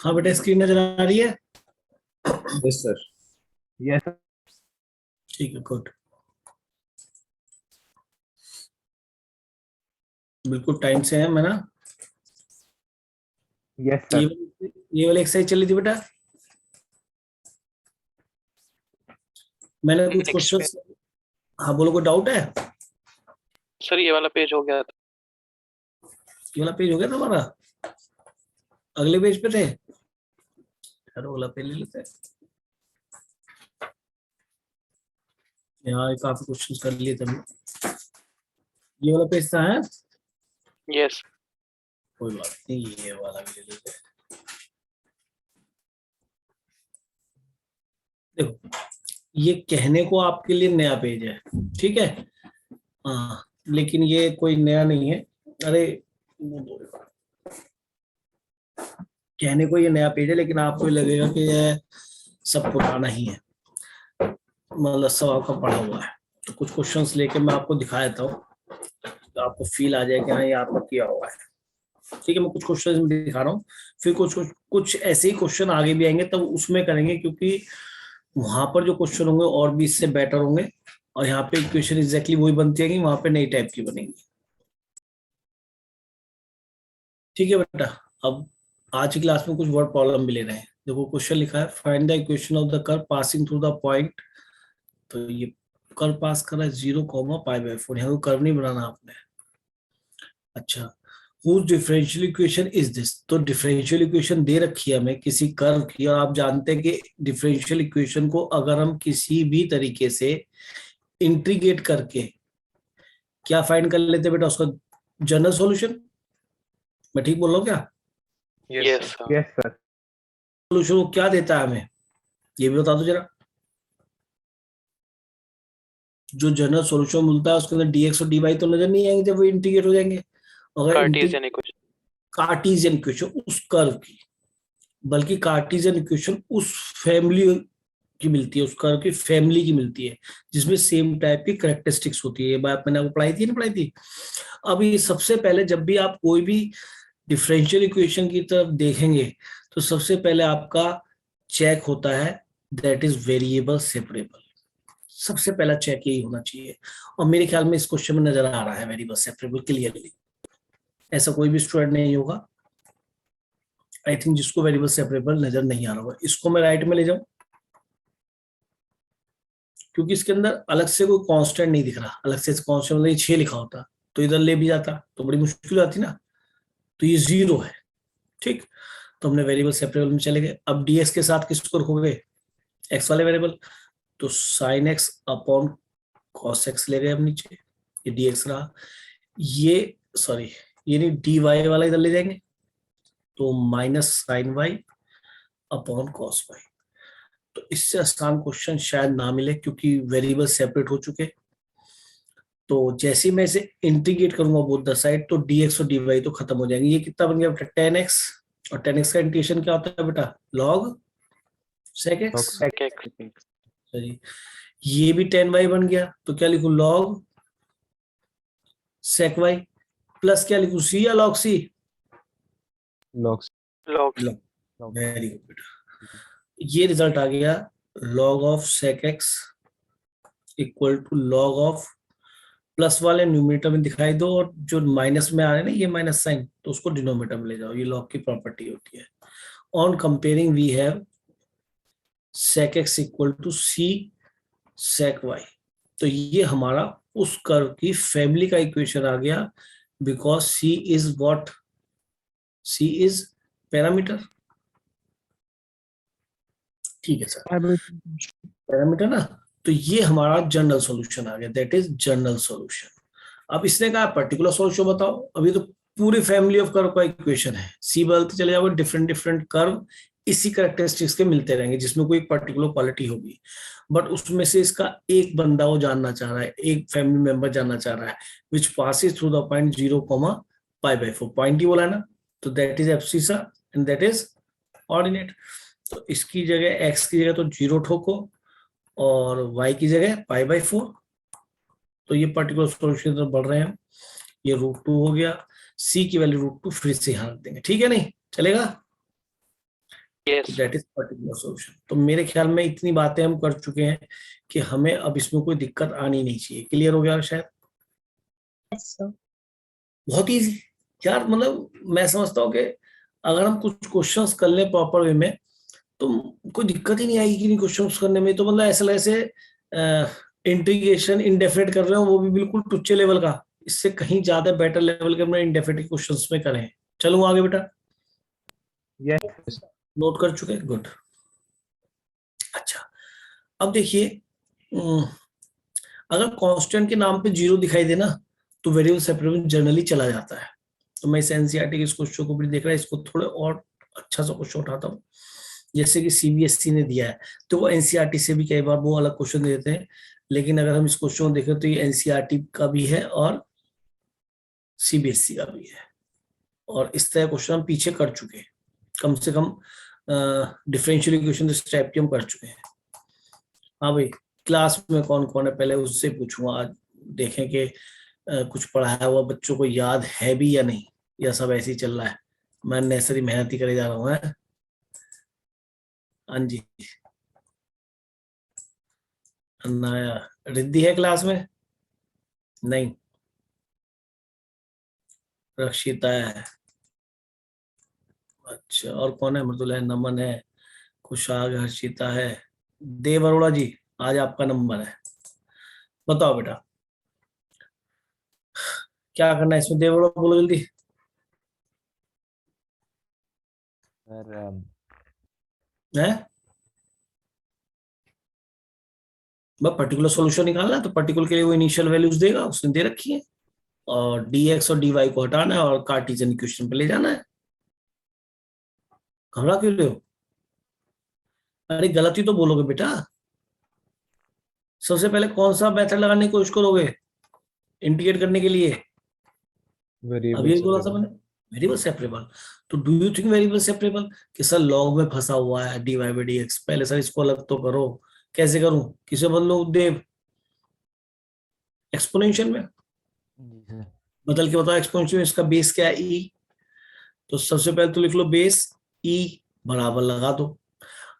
हाँ बेटा, स्क्रीन नजर आ रही है? Yes sir. यस ठीक है, गुड। बिल्कुल टाइम से है मैं ना। यस ये सर। ये वाली एक्सरसाइज चली थी बेटा। मैंने कुछ नेक्स्ट क्वेश्चंस। हाँ बोलो, कोई डाउट है? सर ये वाला पेज हो गया था। ये वाला पेज हो गया तुम्हारा? अगले पेज पे थे? यार वो वाला पेज ले लेते हैं। यहाँ काफी क्वेश्चंस कर लिए थे हमने। ये वाला पेज था है? यस कोई बात नहीं, ये वाला भी ले लेते हैं। देखो, ये कहने को आपके लिए नया पेज है, ठीक है? हाँ, लेकिन ये कोई नया नहीं है। अरे कहने को ये नया पेज है, लेकिन आपको लगेगा कि ये सब पुराना ही है, मतलब सब आपका पढ़ा हुआ है। तो कुछ क्वेश्चंस लेके मैं आपको दिखा देता हूँ, तो आपको फील आ जाए कि हाँ ये आपका किया हुआ है। ठीक है, मैं कुछ क्वेश्चन दिखा रहा हूँ, फिर कुछ ऐसे ही क्वेश्चन आगे भी आएंगे, तब उसमें करेंगे, क्योंकि वहां पर जो क्वेश्चन होंगे और भी इससे बेटर होंगे, और यहाँ पे इक्वेशन एग्जैक्टली वही बनती है, वहां पे नई टाइप की बनेंगी। ठीक है बेटा, अब आज की क्लास में कुछ वर्ड प्रॉब्लम भी ले रहे हैं। देखो क्वेश्चन लिखा है, find the equation of the curve passing through the point. तो ये कर्व पास कर रहा है 0,π/4। यहाँ को कर्व नहीं बनाना आपने। अच्छा, whose differential equation is this? तो डिफरेंशियल इक्वेशन दे रखी है हमें किसी कर्व की, और आप जानते हैं कि डिफरेंशियल इक्वेशन को अगर हम किसी भी तरीके से इंटीग्रेट करके क्या फाइंड कर लेते हैं बेटा, उसका जनरल सॉल्यूशन। मैं ठीक बोल रहा हूँ क्या? Yes sir. Yes sir. Solution को क्या देता है हमें, ये भी बता दो जरा। जो जनरल सॉल्यूशन मिलता है उसके अंदर dx और dy तो नजर नहीं आएंगे जब वो इंटीग्रेट हो जाएंगे। अगर कार्टेशियन इक्वेशन। कार्टेशियन इक्वेशन उस कर्व की, बल्कि कार्टेशियन इक्वेशन उस फैमिली की मिलती है, उस कर्व की फैमिली की मिलती है, जिसमें सेम टाइप की कैरेक्टरिस्टिक्स होती है। ये बात मैंने आपको पढ़ाई थी, नहीं पढ़ाई थी? अब ये सबसे पहले जब भी आप कोई भी डिफरेंशियल इक्वेशन की तरफ देखेंगे, तो सबसे पहले आपका चेक होता है दैट इज वेरिएबल सेपरेबल। सबसे पहला चेक यही होना चाहिए, और मेरे ख्याल में इस क्वेश्चन में नजर आ रहा है वेरिएबल सेपरेबल क्लियरली। ऐसा कोई भी स्टूडेंट नहीं होगा आई थिंक जिसको वेरिएबल सेपरेबल नजर नहीं आ रहा होगा। इसको मैं राइट में ले जाऊं, क्योंकि इसके अंदर अलग से कोई कांस्टेंट नहीं दिख रहा। अलग से कांस्टेंट मतलब 6 लिखा होता तो इधर ले भी जाता तो बड़ी मुश्किल आती ना। तो ये 0 है, ठीक। तो हमने वेरिएबल सेपरेबल में चले गए। अब डीएक्स के साथ किसको रखोगे, एक्स वाले वेरिएबल, तो sine x upon cos x ले गए हम नीचे, ये डीएक्स रहा। ये सॉरी, ये नहीं, डी वाई वाला इधर ले जाएंगे, तो minus sine y upon cos y. तो इससे आसान क्वेश्चन शायद ना मिले, क्योंकि वेरिएबल सेपरेट हो चुके। तो जैसे ही मैं इसे इंटीग्रेट करूंगा बोथ द साइड, तो dx और dy तो खत्म हो जाएंगे। ये कितना बन गया बेटा, 10x। और 10x का इंटीग्रेशन क्या होता है बेटा, log sec x। सही, ये भी 10y बन गया, तो क्या लिखूं, log sec y, प्लस क्या लिखूं, c या log c? Log log very good बेटा, ये रिजल्ट आ गया log of sec x equal to log of, plus वाले न्यूमरेटर में दिखाई दो, और जो माइनस में आ रहे हैं ना ये माइनस साइन, तो उसको डिनोमिनेटर में ले जाओ। ये लॉग की प्रॉपर्टी होती है। On comparing we have sec x equal to c sec y। तो ये हमारा उस कर्व की फैमिली का इक्वेशन आ गया, because c is what, c is parameter. ठीक है सर, पैरामीटर ना। तो ये हमारा जनरल सॉल्यूशन आ गया, दैट इज जनरल सॉल्यूशन। अब इसने कहा पर्टिकुलर सॉल्यूशन बताओ। अभी तो पूरी फैमिली ऑफ कर्व का इक्वेशन है, सी बदलते चले जाओगे, डिफरेंट डिफरेंट कर्व इसी कैरेक्टरिस्टिक्स के मिलते रहेंगे, जिसमें कोई पर्टिकुलर क्वालिटी होगी। बट उसमें से इसका एक बंदा वो जानना चाह रहा है, एक फैमिली मेंबर जानना चाह रहा है, which passes through the point 0,π/4। Point ही बोला ना, तो that is abscissa and that is ordinate. तो इसकी जगह x की जगह तो 0 ठोको, और y की जगह π/4। तो ये पर्टिकुलर सॉल्यूशन तो बढ़ रहे हैं, ये √2 हो गया। c की वैल्यू √2 फिर से यहाँ रख देंगे, ठीक है, नहीं चलेगा? Yes. That is particular solution. तो मेरे ख्याल में इतनी बातें हम कर चुके हैं कि हमें अब इसमें कोई दिक्कत आनी नहीं चाहिए। क्लियर हो गया शायद? Yes, sir. बहुत इजी यार, मतलब मैं समझता हूँ कि अगर हम कुछ क्वेश्चंस कर लें प्रॉपर वे में तो कोई दिक्कत ही नहीं आएगी कि नहीं क्वेश्चंस करने में। तो मतलब ऐसा ऐसे इंटीग्रेशन इंडेफिनिट कर रहे हो वो भी बिल्कुल टुच्चे लेवल का, इससे कहीं ज्यादा बेटर लेवल के हमने इंडेफिनिट क्वेश्चंस में करें। चलूं आगे बेटा? Yes. नोट कर चुके? गुड। अच्छा, अब देखिए, अगर कांस्टेंट के नाम पे जीरो दिखाई देना तो वेरिएबल सेपरेबल जनरली चला जाता है। तो मैं इस एनसीईआरटी के इस क्वेश्चन को भी देख रहा है, इसको थोड़े और अच्छा सा क्वेश्चन उठाता हूँ। जैसे कि सीबीएसई ने दिया है तो वो एनसीईआरटी से भी कई बार वो अलग क्वेश्चन देते हैं, लेकिन अगर हम इस क्वेश्चन को देखें तो ये एनसीईआरटी का भी है और सीबीएसई का भी है, और इस तरह क्वेश्चन हम पीछे कर चुके हैं। कम से कम डिफरेंशियल इक्वेशन इस टाइप की हम कर चुके हैं। हाँ भाई, क्लास में कौन कौन है पहले उससे पूछूंगा, आज देखें कि कुछ पढ़ाया हुआ बच्चों को याद है भी या नहीं, या सब ऐसे ही चल रहा है। मैं नेसरी मेहनत ही करे जा रहा हूँ। हाँ जी, नया रिद्धि है क्लास में? नहीं, रक्षिता है। अच्छा, और कौन है? मृदुल है, नमन है, कुशाग, हर्षिता है, देव अरोड़ा जी, आज आपका नंबर है। बताओ बेटा क्या करना है इसमें? देव अरोड़ा बोलो जल्दी। Sir, है बस पर्टिकुलर सॉल्यूशन निकालना है, तो पर्टिकुलर के लिए वो इनिशियल वैल्यूज देगा, उसने दे रखी है, और dx और dy को हटाना है और कार्टेशियन इक्वेशन पे ले जाना है। घबरा क्यों रहे हो? अरे गलती तो बोलोगे बेटा। सबसे पहले कौन सा मेथड लगाने की कोशिश करोगे इंटीग्रेट करने के लिए? variable अभी बोला था separable. मैंने वेरिएबल सेपरेबल। तो do you think variable separable कि सर लॉग में फंसा हुआ है dy बाई dx, पहले सर इसको अलग तो करो। कैसे करूं? किसे बदलूं? देव, एक्सपोनेंशियल में जी सर. बदल के बताओ। एक्सपोनेंशियल में इसका बेस क्या है? ई। तो सबसे पहले तो लिख लो बेस ई बराबर लगा दो।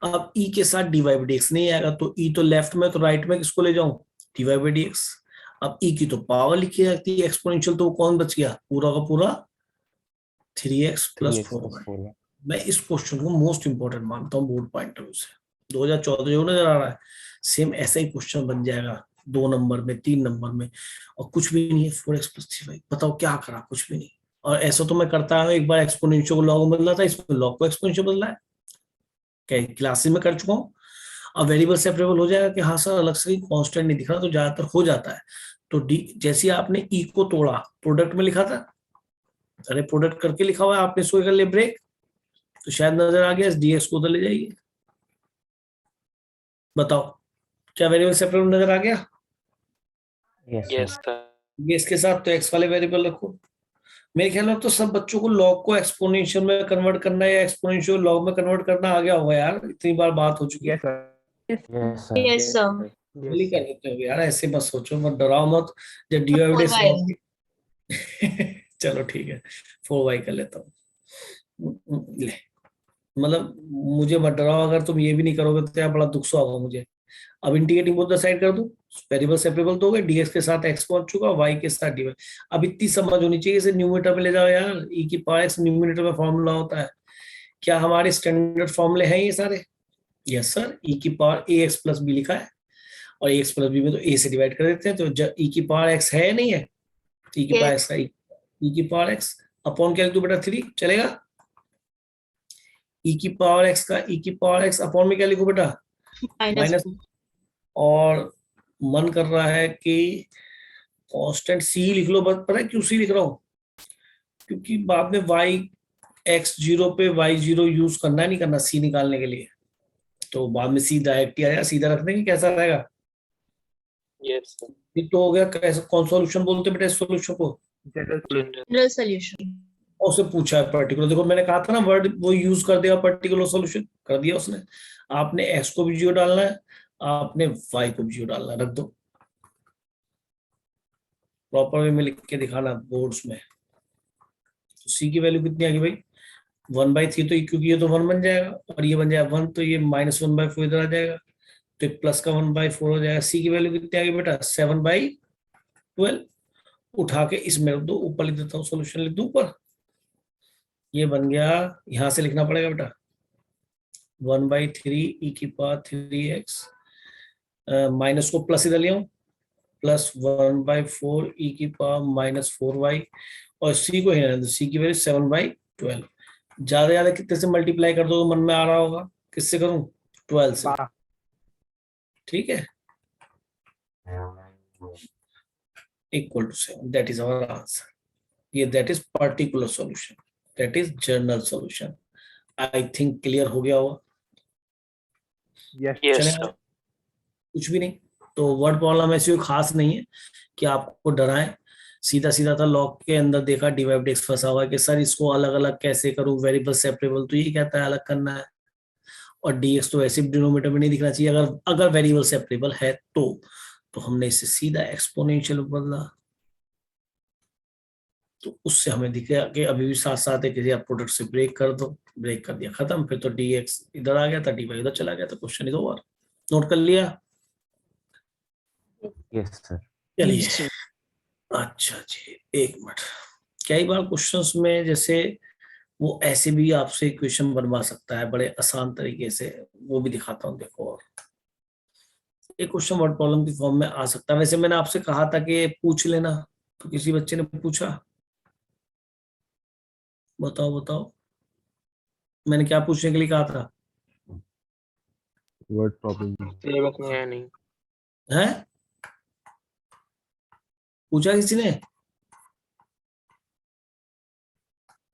अब ई के साथ dy बाई dx नहीं आएगा, तो ई तो लेफ्ट में, तो राइट में किसको ले जाऊं? dy by dx। अब ई की तो पावर लिखी जाती है, एक्सपोनेंशियल तो वो कौन बच गया? पूरा का पूरा 3x प्लस 3x 4। plus 4. मैं इस क्वेश्चन को मोस्ट इंपॉर्टेंट मानता हूँ बोर्ड पॉइंट ऑफ व्यू से। 2014 जो नजर आ रहा है सेम ऐसा ही क्वेश्चन बन जाएगा, 2 नंबर में, 3 नंबर में, और कुछ भी नहीं है। 4x प्लस 3y, बताओ क्या करा? कुछ भी नहीं। और ऐसा तो मैं करता हूँ, एक बार एक्सपोनेंशियल को लॉग में बदला था, इसमें लॉग को एक्सपोनेंशियल बदला है, क्या क्लासेस में कर चुका हूँ। अब वेरिएबल सेपरेबल हो जाएगा कि हाँ सर अलग से कांस्टेंट नहीं दिख रहा, तो ज्यादातर हो जाता है। तो डी, जैसे आपने ई को तोड़ा, प्रोडक्ट में लिखा था, अरे प्रोडक्ट करके लिखा हुआ है आपने, इसको कर ले ब्रेक, तो शायद नजर आ गया, डीएक्स को उधर ले जाइए। बताओ क्या वेरिएबल सेपरेबल नजर आ गया? Yes Yes, sir. sir. ये इसके साथ तो एक्स वाले वेरिएबल रखो। मेरे ख्याल में तो सब बच्चों को लॉग को एक्सपोनेंशियल में कन्वर्ट करना या एक्सपोनेंशियल लॉग में कन्वर्ट करना आ गया होगा यार, इतनी बार बात हो चुकी है। Yes sir. Yes sir. Yes, sir. जल्दी कर देते हो यार, ऐसे मत सोचो, मत डराओ मत। जब डी Four एवरेज y. चलो ठीक है, 4y कर लेता हूँ। ले, मतलब मुझे मत डराओ, अगर तुम ये भी नहीं करोगे तो यार बड़ा दुख सा होगा मुझे। अब इंटीग्रेटिंग बोथ द साइड कर दूं, वेरिएबल सेपरेबल तो हो गए, डीएक्स के साथ एक्स पहुंच चुका, वाई के साथ डी। अब इतनी समझ होनी चाहिए, इसे न्यूमरेटर में ले जाओ यार, ई की पावर एक्स न्यूमरेटर में फॉर्मूला होता है। क्या हमारे स्टैंडर्ड फॉर्मूले हैं ये सारे? यस सर, ई की पावर ए एक्स प्लस बी लिखा है, और एक्स प्लस बी में तो ए से डिवाइड कर देते हैं, तो ई की पावर एक्स है नहीं है, ई की पावर एक्स का ई की पावर एक्स अपॉन क्या लिख दूं बेटा? 3 चलेगा? ई की पावर एक्स का ई की पावर एक्स अपॉन में क्या लिखो बेटा? Minus minus. और मन कर रहा है कि कांस्टेंट सी लिख लो, बस पता है क्यों सी लिख रहा हूं? क्योंकि बाद में वाई एक्स जीरो पे वाई जीरो यूज करना है, नहीं करना सी निकालने के लिए, तो बाद में सी डायरेक्ट ही आएगा, सीधा रख देंगे, कैसा रहेगा? Yes, sir. ये तो हो गया। कैसा कौन सॉल्यूशन बोलते हैं बेटा इस सॉल्यूशन को? General. general solution. और उससे पूछा है पर्टिकुलर, देखो मैंने कहा था ना वर्ड वो यूज कर दिया, पर्टिकुलर सॉल्यूशन कर दिया उसने। आपने एक्स को भी जीरो डालना है, आपने वाई को भी जीरो डालना है, रख दो प्रॉपर वे में लिख के दिखाना बोर्ड्स में। तो सी की वैल्यू कितनी आ गई भाई? 1/3 तो क्योंकि ये तो 1 बन जाएगा और ये बन जाएगा 1, तो ये -1/4 इधर आ जाएगा, तो प्लस का 1/4 हो जाएगा। सी की वैल्यू कितनी आ गई बेटा? 7/12। उठा के इसमें रख दो, ऊपर लिख देता हूँ, सोल्यूशन लिख दूं ऊपर। ये बन गया, यहां से लिखना पड़ेगा बेटा, 1/3 e⁻³ 3x, माइनस को प्लस इधर ले आऊं, प्लस 1/4 e⁻⁻4y, और सी को ही सी की वैल्यू 7/12। ज्यादा कितने से मल्टीप्लाई कर दो तो मन में आ रहा होगा, किससे करूं? 12 से। ठीक है, equal to 7, that is our answer. ये that is particular solution, that is general solution. I think clear हो गया होगा। Yes, चलेगा? sir. कुछ भी नहीं। तो वर्ड प्रॉब्लम ऐसी कोई खास नहीं है कि आपको डराएं, सीधा सीधा था। लॉग के अंदर देखा डिवाइड एक्स फंसा हुआ है कि सर इसको अलग अलग कैसे करूं, वेरिएबल सेपरेबल, तो ये कहता है अलग करना है, और dx तो ऐसे डिनोमिनेटर में नहीं दिखना चाहिए अगर अगर वेरिएबल सेपरेबल है तो हमने इसे सीधा एक्सपोनेंशियल बदला, तो उससे हमें दिखा कि अभी भी साथ साथ है कि आप प्रोडक्ट से ब्रेक कर दो, ब्रेक कर दिया, खत्म। फिर तो dx इधर आ गया था, dy इधर चला गया था, क्वेश्चन इज ओवर। नोट कर लिया? Yes, sir. चलिए, Yes, sir. अच्छा जी, एक मिनट। कई बार क्वेश्चंस में जैसे वो ऐसे भी आपसे क्वेश्चन बनवा सकता है बड़े आसान तरीके से, वो भी दिखाता हूँ। देखो, और एक क्वेश्चन वर्ड प्रॉब्लम की फॉर्म में आ सकता है। वैसे मैंने आपसे कहा था कि पूछ लेना, तो किसी बच्चे ने पूछा? बताओ बताओ, मैंने क्या पूछने के लिए कहा था? Word problem. सिलेबस में है नहीं। है? पूछा किसी ने?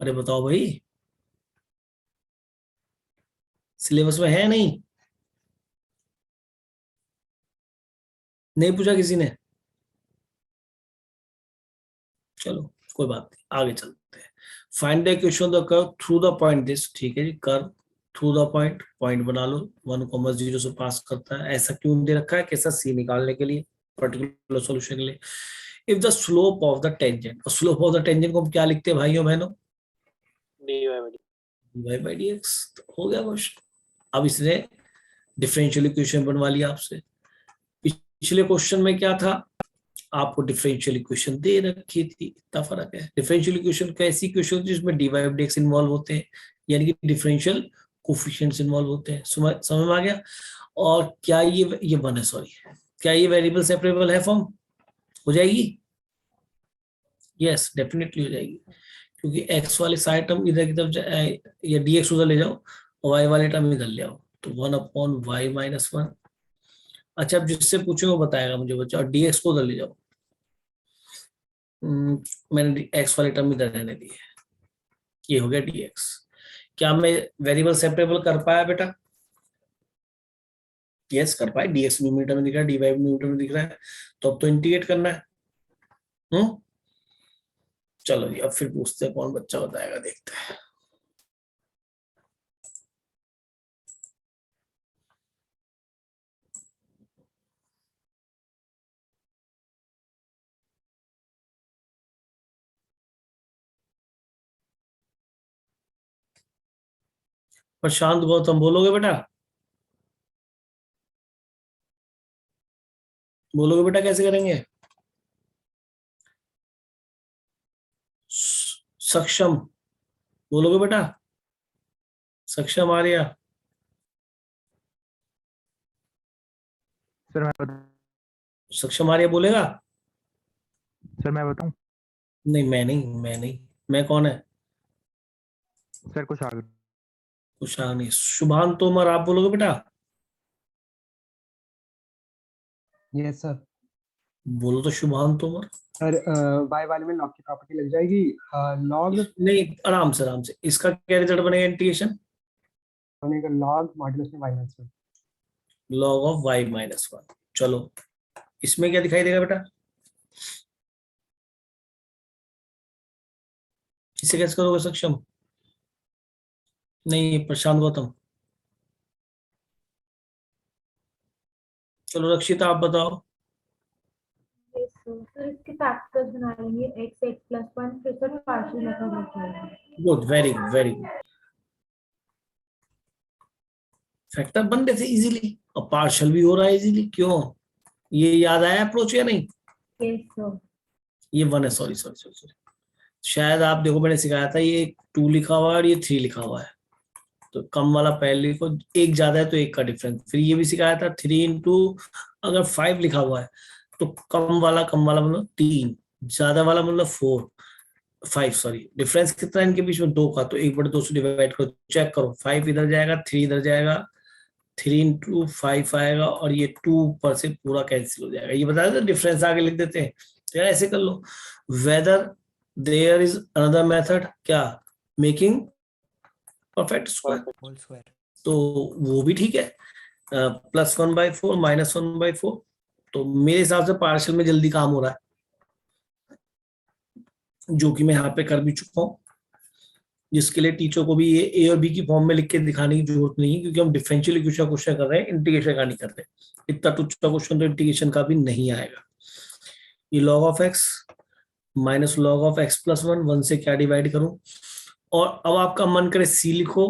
अरे बताओ भाई, सिलेबस में है नहीं? नहीं पूछा किसी ने? चलो कोई बात नहीं, आगे चलते हैं। Find the equation the curve through the point this. ठीक है जी, curve through the point, point बना लो, 1,0 से पास करता है। ऐसा क्यों दे रखा है? कैसा? सी निकालने के लिए, पर्टिकुलर सॉल्यूशन के लिए। If the slope of the tangent, और स्लोप ऑफ द टेंजेंट को हम क्या लिखते हैं भाइयों बहनों? dy/dx। हो गया क्वेश्चन। अब इसने डिफरेंशियल इक्वेशन बनवा लिया आपसे। पिछले क्वेश्चन में क्या था? आपको डिफरेंशियल इक्वेशन दे रखी थी, इतना फर्क है। डिफरेंशियल इक्वेशन कैसी इक्वेशन जिसमें dy/dx इन्वॉल्व होते हैं, यानी कि डिफरेंशियल कोफिशिएंट्स इन्वॉल्व होते हैं। समझ में आ गया? और क्या ये बने, सॉरी, क्या ये वेरिएबल सेपरेबल है फॉर्म? हो जाएगी? यस, डेफिनेटली हो जाएगी, क्योंकि x वाले साइड टर्म इधर की तरफ या dx उधर ले जाओ और y वाले टर्म इधर ले आओ, तो 1/y-1। अच्छा, अब जिससे पूछे वो बताएगा मुझे बच्चा, और dx को उधर ले जाओ। मैंने x वाले टर्म इधर रहने दिए, ये हो गया dx। क्या मैं वेरिएबल सेपरेबल कर पाया बेटा? यस कर पाए। dx न्यूमरेटर में दिख रहा है, dy न्यूमरेटर में दिख रहा है, तो अब तो इंटीग्रेट करना है। चलो जी, अब फिर पूछते हैं कौन बच्चा बताएगा, देखते हैं। प्रशांत गौतम, बोलोगे बेटा? बोलोगे बेटा कैसे करेंगे? सक्षम, बोलोगे बेटा? सक्षम आर्या? सर मैं बताऊं? सक्षम आर्या बोलेगा? सर मैं बताऊं? नहीं, मैं नहीं। मैं कौन है? सर कुछ आगे। कुशाल नहीं। शुभान तोमर, आप बोलोगे बेटा? Yes sir. बोलो तो शुभान तोमर। सर y वाले में लॉग की प्रॉपर्टी लग जाएगी। लॉग नहीं, आराम से आराम से। इसका क्या रिजल्ट बनेगा? इंटीग्रेशन बनेगा लॉग मॉड्यूलस में -1। log of y-1। चलो, इसमें क्या दिखाई देगा बेटा? इसे कैसे करोगे सक्षम? नहीं, प्रशांत गौतम। चलो रक्षिता, आप बताओ। सर इसके फैक्टर्स बना लेंगे x x+1, फिर सर पार्शियल मेथड हो जाएगा। Good, very good, very good. Factor बन रहे थे इजीली और पार्शियल भी हो रहा है इजीली। क्यों, ये याद आया अप्रोच या नहीं? Yes, sir. ये 1 है, सॉरी सॉरी सॉरी सॉरी, शायद आप देखो मैंने सिखाया था ये 2 लिखा हुआ है और ये 3 लिखा हुआ है, तो कम वाला पहले लिखो, एक ज्यादा है तो एक का डिफरेंस। फिर ये भी सिखाया था 3 इंटू, अगर 5 लिखा हुआ है तो कम वाला मतलब 3, ज्यादा वाला मतलब 5 सॉरी, डिफरेंस कितना है इनके बीच में? 2 का, तो 1/2 से डिवाइड करो, चेक करो, 5 इधर जाएगा, 3 इधर जाएगा, 3 इंटू 5 आएगा और ये 2 ऊपर से पूरा कैंसिल हो जाएगा। ये बता देते डिफरेंस आगे लिख देते हैं, यार ऐसे कर लो। Whether there is another method, क्या, मेकिंग परफेक्ट स्क्वायर, तो वो भी ठीक है। +1/4 -1/4, तो मेरे हिसाब से पार्शियल में जल्दी काम हो रहा है, जो कि मैं यहाँ पे कर भी चुका हूँ, जिसके लिए टीचर को भी ये ए और बी की फॉर्म में लिख के दिखाने की जरूरत नहीं है, क्योंकि हम डिफरेंशियल इक्वेशन क्वेश्चन कर रहे हैं, इंटीग्रेशन का नहीं कर रहे। इतना टुच्चा क्वेश्चन तो इंटीग्रेशन का भी नहीं आएगा। ये log of x minus log of x + 1 से क्या डिवाइड करूं, और अब आपका मन करे सी लिखो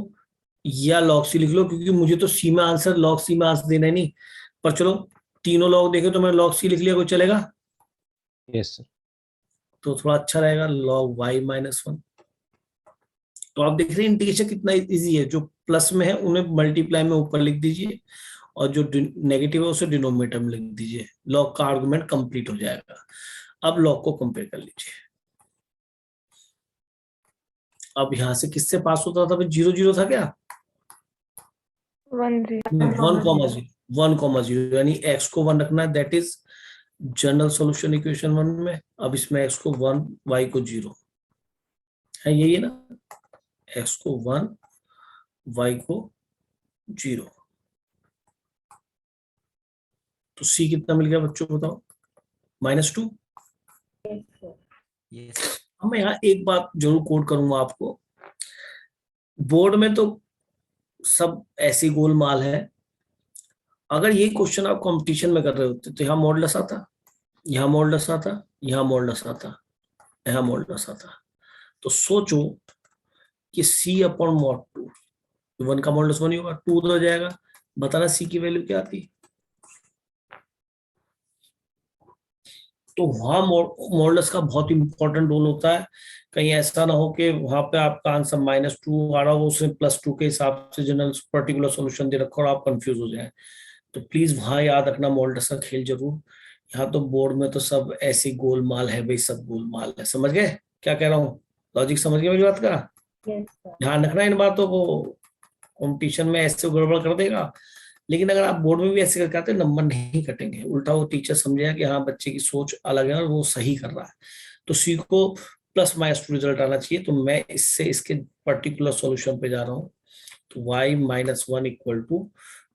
या log c लिख लो, क्योंकि मुझे तो सी में आंसर log c में आंसर देना ही नहीं, पर चलो तीनों log देखे तो मैं log c लिख लिया, कोई चलेगा? Yes, sir. तो थोड़ा अच्छा रहेगा, log y - 1। तो आप देख रहे हैं इंटीग्रेशन कितना इजी है, जो प्लस में है उन्हें मल्टीप्लाई में ऊपर लिख दीजिए और जो नेगेटिव है उसे डिनोमिनेटर में लिख दीजिए, लॉग का आर्गुमेंट कंप्लीट हो जाएगा। अब लॉग को कंपेयर कर लीजिए। अब यहां से किससे पास होता था? 0 0 था क्या? 1 0. 1,0 यानी x को 1 रखना है, that is general solution equation 1 में। अब इसमें x को 1, y को 0 है, यही है ना, x को 1, y को 0। तो c कितना मिल गया बच्चों, बताओ? -2। अब मैं यहाँ एक बात जरूर कोट करूंगा आपको, बोर्ड में तो सब ऐसी गोलमाल है, अगर ये क्वेश्चन आप कंपटीशन में कर रहे होते तो यहाँ मॉडुलस आता, यहाँ मॉडुलस आता, यहाँ मॉडुलस आता, यहाँ मॉडुलस आता, तो सोचो कि c/mod 2, 1 का मॉडुलस 1 ही होगा, 2 उधर जाएगा, बताना c की वैल्यू क्या आती? तो वहां मॉडुलस का बहुत इंपॉर्टेंट रोल होता है। कहीं ऐसा ना हो कि वहां पे आपका आंसर -2 आ रहा हो, उसने +2 के हिसाब से जनरल पर्टिकुलर सॉल्यूशन दे रखा और आप कंफ्यूज हो जाए। तो प्लीज वहां याद रखना मॉडुलस का खेल जरूर। यहाँ तो बोर्ड में तो सब ऐसी गोलमाल है भाई, सब गोलमाल है। समझ गए क्या कह रहा हूँ? लॉजिक समझ गए मेरी बात का? Yes, sir. ध्यान रखना इन बातों को, कंपटीशन में ऐसे गड़बड़ कर देगा। लेकिन अगर आप बोर्ड में भी ऐसे करके आते नंबर नहीं कटेंगे, उल्टा वो टीचर समझेगा कि हाँ बच्चे की सोच अलग है और वो सही कर रहा है। तो सी को +-2 रिजल्ट आना चाहिए, तो मैं इससे इसके पर्टिकुलर सॉल्यूशन पे जा रहा हूँ। तो y - 1 =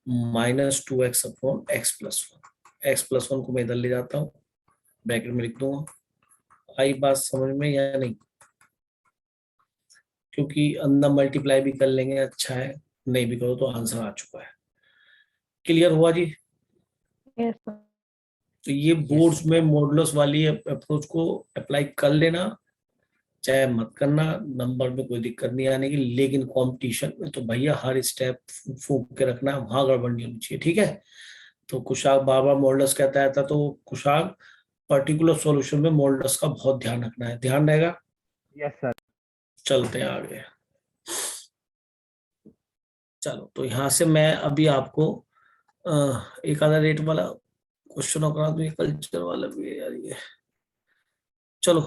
-2x / x + 1। x + 1 को मैं इधर ले जाता हूँ, ब्रैकेट में लिख दूंगा। आई बात समझ में या नहीं? क्योंकि अंदर मल्टीप्लाई भी कर लेंगे, अच्छा है, नहीं भी करो तो आंसर आ चुका है। क्लियर हुआ जी? Yes, sir. तो ये बोर्ड्स में मॉडुलस वाली अप्रोच को अप्लाई कर लेना, चाहे मत करना, नंबर में कोई दिक्कत नहीं आने की। लेकिन कंपटीशन में तो भैया हर स्टेप फूक के रखना, वहां गड़बड़ नहीं होनी चाहिए, ठीक है? तो कुशाग बार बार मॉडुलस कहता है तो कुशाग पर्टिकुलर सॉल्यूशन में मॉडुलस का बहुत ध्यान रखना है, ध्यान रहेगा। Yes sir. चलते हैं आगे। चलो, तो यहाँ से मैं अभी आपको एक आधा रेट वाला क्वेश्चन करा दूं, कल्चर वाला भी है यार ये। चलो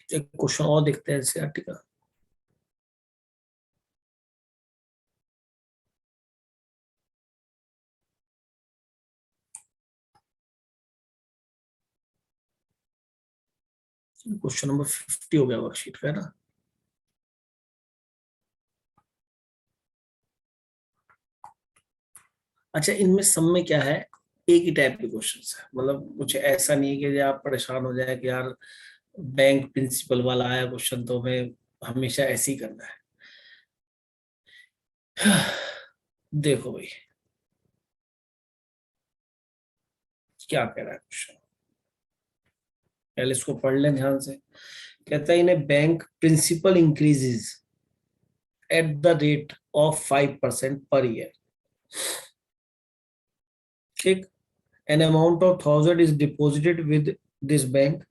एक क्वेश्चन और देखते हैं एनसीईआरटी का। क्वेश्चन नंबर 50 हो गया वर्कशीट का, है ना? अच्छा, इनमें सब में क्या है, एक ही टाइप के क्वेश्चंस है, मतलब कुछ ऐसा नहीं है कि आप परेशान हो जाए कि यार बैंक प्रिंसिपल वाला आया क्वेश्चन तो हमें हमेशा ऐसे ही करना है। देखो भाई क्या कह रहा है क्वेश्चन, पहले इसको पढ़ लें ध्यान से। कहता है in a bank principal increases at the rate of 5% per year ठीक, an amount of 1000 is deposited with this bank,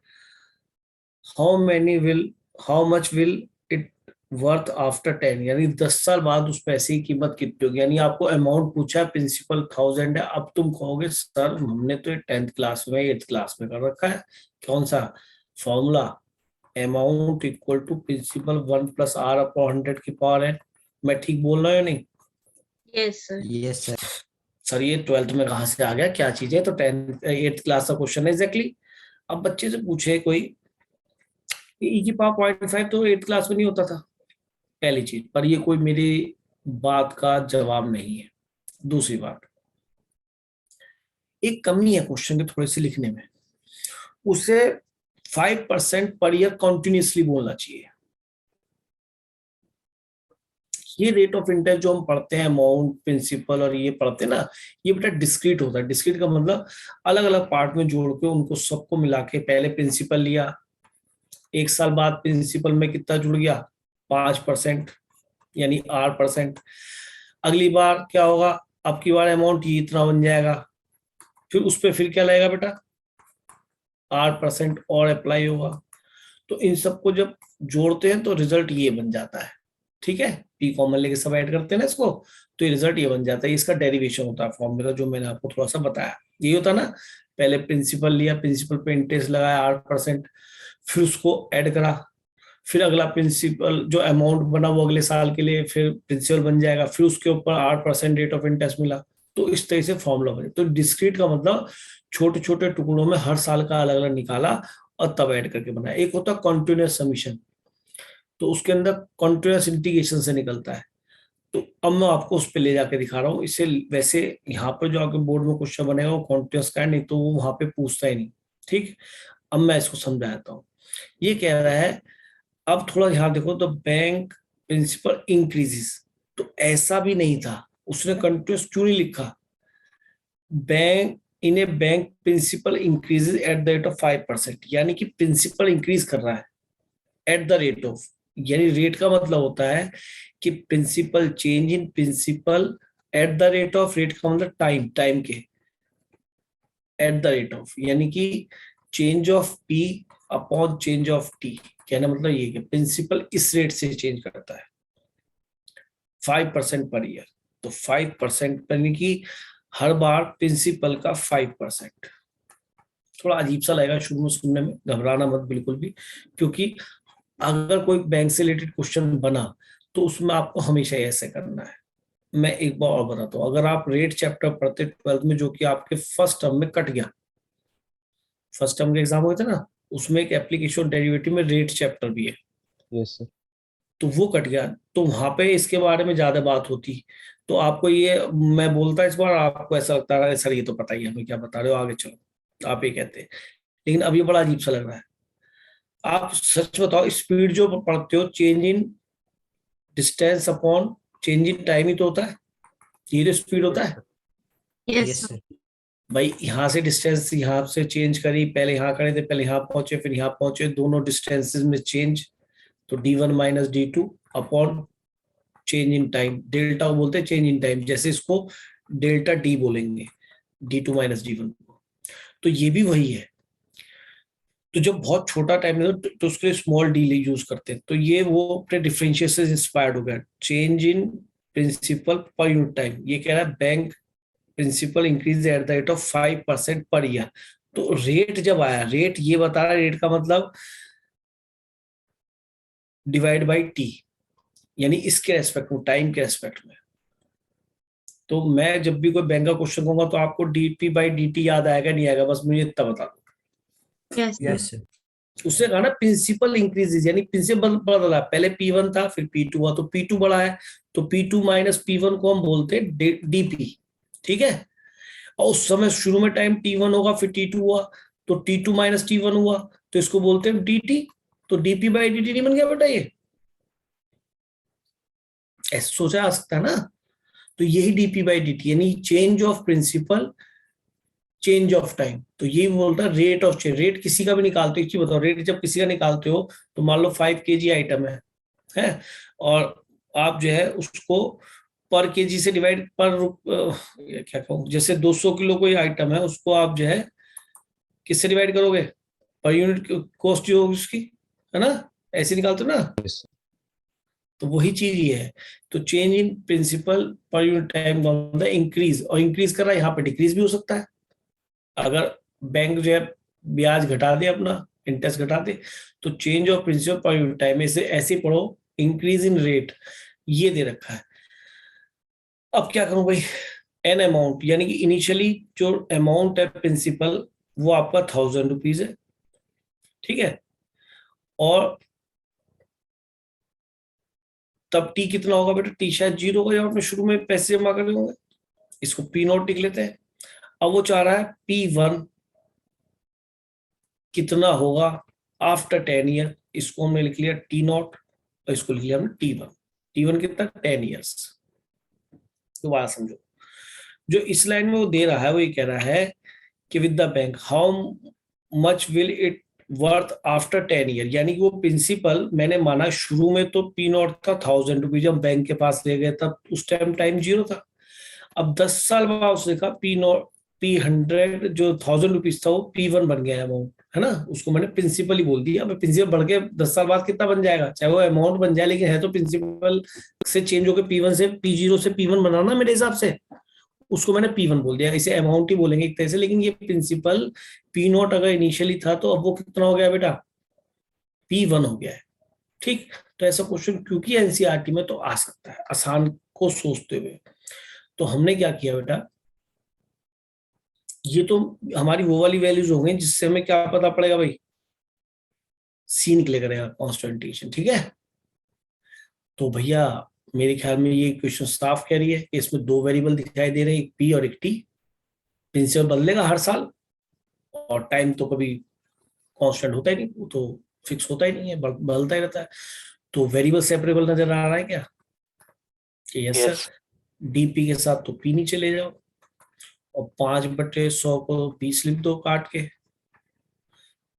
how much will it worth after 10, यानी 10 साल बाद उस पैसे की कीमत कितनी होगी। यानी आपको अमाउंट पूछा है, प्रिंसिपल 1000 है, अब तुम कहोगे सर हमने तो 10th क्लास में 8th क्लास में कर रखा है, कौन सा formula, amount equal to principal 1 + r/100 की पावर है। मैं ठीक बोल रहा हूँ या नहीं? Yes sir. Yes, sir. Sir ये 12th में कहाँ से आ गया, क्या चीज है? तो 8th क्लास का क्वेश्चन है एग्जैक्टली। अब बच्चे से पूछे कोई e की पावर 0.5 तो 8th क्लास में नहीं होता था, पहली चीज, पर ये कोई मेरी बात का जवाब नहीं है। दूसरी बात, एक कमी है क्वेश्चन के थोड़े से लिखने में, उसे 5% पर ईयर कंटिन्यूसली बोलना चाहिए। ये रेट ऑफ इंटरेस्ट जो हम पढ़ते हैं, अमाउंट, प्रिंसिपल और ये पढ़ते हैं ना, ये बेटा डिस्क्रीट होता है। डिस्क्रीट का मतलब अलग अलग पार्ट में जोड़ के उनको सबको मिला के, पहले प्रिंसिपल लिया, 1 साल बाद प्रिंसिपल में कितना जुड़ गया, 5%, यानी R%। अगली बार क्या होगा, अब की बार अमाउंट ये इतना बन जाएगा, फिर उस पर फिर क्या लगेगा बेटा, R% और अप्लाई होगा। तो इन सबको जब जोड़ते हैं तो रिजल्ट ये बन जाता है। ठीक है, पी कॉमन लेके सब ऐड करते हैं ना इसको, तो ये रिजल्ट ये बन जाता है। इसका डेरिवेशन होता है फॉर्मूला जो मैंने आपको थोड़ा सा बताया, ये होता है ना, पहले प्रिंसिपल लिया, प्रिंसिपल पे इंटरेस्ट लगाया 8%, फिर उसको ऐड करा, फिर अगला प्रिंसिपल जो अमाउंट बना वो अगले साल के लिए फिर प्रिंसिपल बन जाएगा, फिर उसके ऊपर 8% रेट ऑफ इंटरेस्ट मिला। तो इस तरह से फॉर्मूला बने। तो डिस्क्रीट का मतलब छोटे छोटे टुकड़ों में हर साल का अलग अलग निकाला और तब ऐड करके बनाया। एक होता है कॉन्टिन्यूस समीशन, तो उसके अंदर कॉन्टिन्यूस इंटीग्रेशन से निकलता है। तो अब मैं आपको उस पर ले जाके दिखा रहा हूँ। इससे वैसे यहाँ पर जो आपके बोर्ड में क्वेश्चन बनेगा वो कॉन्टिन्यूस का है, नहीं तो वो वहां पे पूछता ही नहीं। ठीक, अब मैं इसको समझाता हूँ। ये कह रहा है, अब थोड़ा ध्यान देखो, तो बैंक प्रिंसिपल इंक्रीजेस, तो ऐसा भी नहीं था, उसने कंटिन्यूस क्यों नहीं लिखा, bank in a bank principal increases at the rate of 5%, यानी कि प्रिंसिपल इंक्रीज कर रहा है एट द रेट ऑफ, यानी रेट का मतलब होता है कि principal change in principal at the rate of, rate का मतलब टाइम के एट द रेट ऑफ, यानी कि change of P upon change of T. कहना मतलब ये कि प्रिंसिपल इस रेट से चेंज करता है 5% पर ईयर। तो 5% यानी कि हर बार प्रिंसिपल का 5%। थोड़ा अजीब सा लगेगा शुरू में सुनने में, घबराना मत बिल्कुल भी, क्योंकि अगर कोई बैंक से रिलेटेड क्वेश्चन बना तो उसमें आपको हमेशा ऐसे करना है। मैं एक बार और बताता हूँ, अगर आप रेट चैप्टर पढ़ते 12th में, जो कि आपके फर्स्ट टर्म में कट गया, फर्स्ट टर्म के एग्जाम हुए थे ना, उसमें एक एप्लीकेशन डेरिवेटिव में रेट चैप्टर भी है, यस सर। तो वो कट गया, तो वहां पे इसके बारे में ज्यादा बात होती। तो आपको ये मैं बोलता इस बार, आपको ऐसा लगता है सर ये तो पता ही है, हमें क्या बता रहे हो, आगे चलो आप ये कहते हैं। लेकिन अब ये बड़ा अजीब सा लग रहा है। आप सच बताओ, स्पीड जो पढ़ते हो, change in distance upon change in time ही तो होता है, ये जो स्पीड होता है। Yes sir. भाई यहाँ से डिस्टेंस यहाँ से चेंज करी, पहले यहाँ करे थे, पहले यहाँ पहुंचे फिर यहाँ पहुंचे, दोनों डिस्टेंसेस में चेंज, तो d1 minus d2 upon change in time, delta को बोलते हैं चेंज इन टाइम, जैसे इसको डेल्टा डी बोलेंगे, d2 माइनस d1 को। तो ये भी वही है। तो जब बहुत छोटा टाइम है तो उसके लिए स्मॉल डी यूज करते हैं। तो ये वो अपने डिफरेंशियल से इंस्पायर्ड हो गया, change in principal per unit time. ये कह रहा है bank principal increase at the rate of 5% per year. तो रेट जब आया, रेट ये बता रहा है, रेट का मतलब डिवाइड बाई टी, यानी इसके रेस्पेक्ट में, टाइम के रेस्पेक्ट में। तो मैं जब भी कोई बैंक का क्वेश्चन कहूंगा तो आपको dp बाई dt याद आएगा नहीं आएगा, बस मुझे इतना बता दो। Yes Yes, sir. उसने कहा ना प्रिंसिपल इंक्रीजेज, यानी प्रिंसिपल बदला, पहले P1 था फिर P2 हुआ, तो P2 बड़ा है, तो P2 माइनस P1 को हम बोलते हैं DP। ठीक है, और उस समय शुरू में टाइम T1 होगा फिर T2 हुआ, तो T2 माइनस T1 हुआ, तो इसको बोलते हैं DT। तो DP बाई DT नहीं बन गया बेटा, ये ऐसे सोचा जा सकता है ना। तो यही DP बाई DT, यानी change of principal change of time. तो ये बोलता है रेट ऑफ चेंज। रेट किसी का भी निकालते हो, एक चीज बताओ, रेट जब किसी का निकालते हो तो मान लो 5 kg आइटम है और आप जो है उसको पर केजी से डिवाइड क्या कहूँ, जैसे 200 किलो कोई आइटम है उसको आप जो है किससे डिवाइड करोगे, पर यूनिट कॉस्ट जो होगी उसकी, है ना, ऐसे निकालते हो ना। Yes, sir. तो वही चीज ये है। तो change in principal per unit time the increase, और इंक्रीज कर रहा है, यहाँ पे डिक्रीज भी हो सकता है। अगर बैंक जो है ब्याज घटा दे, अपना इंटरेस्ट घटा दे, तो change of principal per unit time ऐसे ऐसे पढ़ो, इंक्रीज इन रेट ये दे रखा है। अब क्या करूं भाई, एन अमाउंट, यानी कि इनिशियली जो अमाउंट है प्रिंसिपल वो आपका 1000 रुपीज है, ठीक है, और तब टी कितना होगा बेटा, टी शायद 0 होगा, जब आपने शुरू में पैसे जमा करे होंगे। इसको पी नॉट लिख लेते हैं। अब वो चाह रहा है P1 कितना होगा आफ्टर 10 ईयर, इसको हमने लिख लिया T नॉट, और इसको लिख लिया हमने T1। T1 कितना, 10 ईयर्स। दोबारा समझो, जो इस लाइन में वो दे रहा है वो ये कह रहा है कि with the bank how much will it worth after 10 year, यानी कि वो प्रिंसिपल मैंने माना शुरू में तो P नॉट था 1000 रुपीज, जब बैंक के पास ले गए तब उस टाइम 0 था। अब 10 साल बाद उसने कहा P100 जो 1000 रुपीज था वो P1 बन गया अमाउंट, है ना, उसको मैंने प्रिंसिपल ही बोल दिया। अब प्रिंसिपल बढ़ के 10 साल बाद कितना बन जाएगा, चाहे वो अमाउंट बन जाए, लेकिन है तो प्रिंसिपल से चेंज होकर P1 से P0 से P1 बनाना मेरे हिसाब से, उसको मैंने P1 बोल दिया। इसे अमाउंट ही बोलेंगे एक तरह से, लेकिन ये प्रिंसिपल P नॉट अगर इनिशियली था तो अब वो कितना हो गया बेटा, P1 हो गया है। ठीक, तो ऐसा क्वेश्चन क्योंकि एनसीईआरटी में तो आ सकता है आसान को सोचते हुए। तो हमने क्या किया बेटा, ये तो हमारी वो वाली वैल्यूज हो गई जिससे हमें क्या पता पड़ेगा भाई, सी निकले करेगा कॉन्स्टेंटेशन, ठीक है। तो भैया मेरे ख्याल में ये क्वेश्चन साफ कह रही है कि इसमें 2 वेरिएबल दिखाई दे रहे हैं, एक पी और एक टी। प्रिंसिपल बदलेगा हर साल, और टाइम तो कभी कांस्टेंट होता ही नहीं, वो तो फिक्स होता ही नहीं है, बदलता ही रहता है। तो वेरिएबल सेपरेबल नजर आ रहा है क्या, यस सर। डीपी के साथ तो पी नीचे ले जाओ, और 5/100 को पी लिख दो काट के,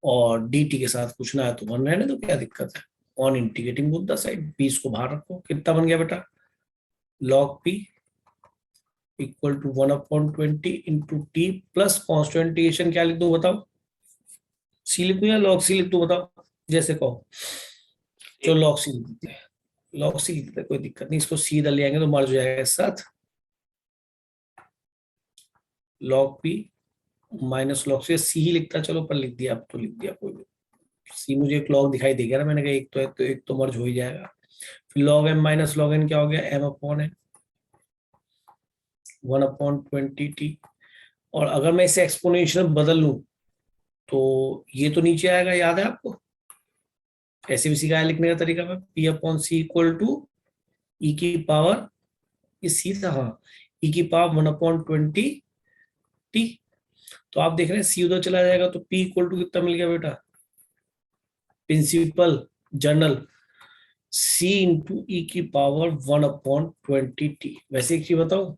और dt के साथ कुछ ना है तो 1 रहने दो, क्या दिक्कत है। On integrating both the side, 20 को बाहर रखो, कितना बन गया बेटा, log p equal to 1/20 into t plus कॉन्स्टेंटेशन क्या लिख दो बताओ, सी लिख दो या log c लिख दो बताओ, जैसे कहो। जो log c लिख देते हैं, log c लिख देते हैं, कोई दिक्कत नहीं, इसको सीधा ले आएंगे तो मर्ज हो जाएगा इस साथ। log p minus log c, सी ही लिखता, चलो पर लिख दिया, अब तो लिख दिया, कोई सी मुझे एक log दिखाई देगा ना, मैंने कहा एक तो मर्ज हो ही जाएगा। फिर log m minus log n क्या हो गया, m/n 1/20t। और अगर मैं इसे एक्सपोनेंशियल बदल लूं तो ये तो नीचे आएगा, याद है आपको, ऐसे भी सिखाया लिखने का तरीका में, p/c इक्वल टू e की पावर, ये सी था, हाँ, e की पावर 1/20t। तो आप देख रहे हैं सी उधर चला जाएगा तो p इक्वल टू कितना मिल गया बेटा, प्रिंसिपल जर्नल c इंटू ई की पावर 1/20t। वैसे एक चीज बताओ,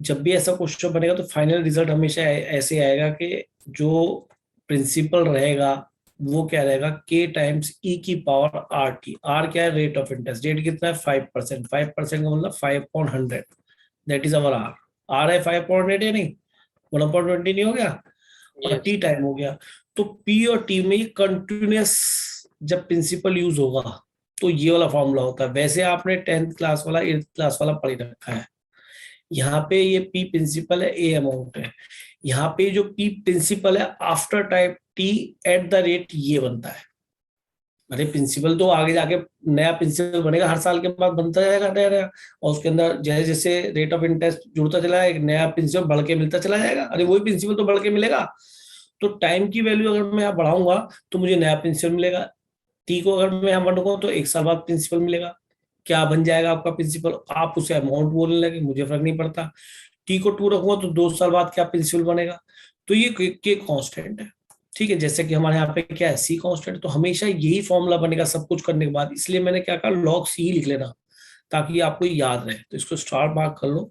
जब भी ऐसा क्वेश्चन बनेगा तो फाइनल रिजल्ट हमेशा ऐसे आएगा कि जो प्रिंसिपल रहेगा वो क्या रहेगा, k टाइम्स e की पावर RT। R क्या है, रेट ऑफ इंटरेस्ट, रेट कितना है 5%, 5% का मतलब 5/100, that is our R। R है 5/100 है, नहीं 1/20 नहीं हो गया, और t टाइम हो गया। तो p और t में ये कंटिन्यूअस जब प्रिंसिपल यूज होगा तो ये वाला फॉर्मूला होता है। वैसे आपने 10th क्लास वाला 8th क्लास वाला पढ़ रखा है। यहाँ पे ये p प्रिंसिपल है, a अमाउंट है, यहाँ पे जो p प्रिंसिपल है after time t eight the rate ये बनता है। अरे प्रिंसिपल तो आगे जाके नया प्रिंसिपल बनेगा, हर साल के बाद बनता जाएगा नया नया, और उसके अंदर जैसे जैसे रेट ऑफ इंटरेस्ट जुड़ता चला है, नया प्रिंसिपल बढ़ के मिलता चला जाएगा। अरे वही प्रिंसिपल तो बढ़ के मिलेगा। तो टाइम की वैल्यू अगर मैं यहाँ बढ़ाऊंगा तो मुझे नया प्रिंसिपल मिलेगा, टी को अगर मैं यहाँ बढ़ाऊंगा तो 1 साल बाद प्रिंसिपल मिलेगा। क्या बन जाएगा आपका प्रिंसिपल, आप उसे अमाउंट बोलने लगे, मुझे फर्क नहीं पड़ता। टी को 2 रखूंगा तो 2 साल बाद क्या प्रिंसिपल बनेगा। तो ये के कांस्टेंट है, ठीक है। जैसे कि हमारे यहाँ पे क्या है, सी कांस्टेंट, तो हमेशा यही फॉर्मूला बनेगा सब कुछ करने के बाद। इसलिए मैंने क्या कहा, log c ही लिख लेना ताकि आपको याद रहे। तो इसको स्टार मार्क कर लो,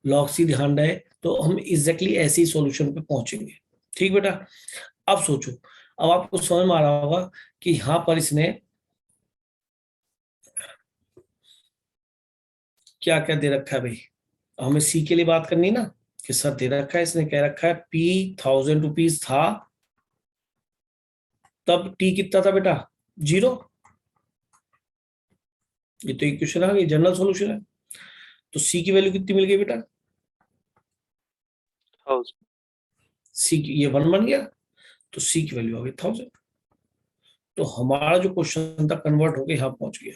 log c ध्यान रहे, तो हम एग्जैक्टली ऐसे ही सॉल्यूशन पे पहुंचेंगे। ठीक बेटा, अब सोचो, अब आपको समझ में आ रहा होगा कि यहाँ पर इसने क्या क्या दे रखा है भाई, हमें सी के लिए बात करनी ना कि सर दे रखा है, इसने कह रखा है पी 1000 रुपीज था, तब टी कितना था बेटा 0। ये तो इक्वेशन आ गई, जनरल सॉल्यूशन है। तो सी की वैल्यू कितनी मिल गई बेटा, 1000. सी की ये 1 बन गया, तो सी की वैल्यू आ गई 1000। तो हमारा जो क्वेश्चन था कन्वर्ट होके यहाँ पहुंच गया।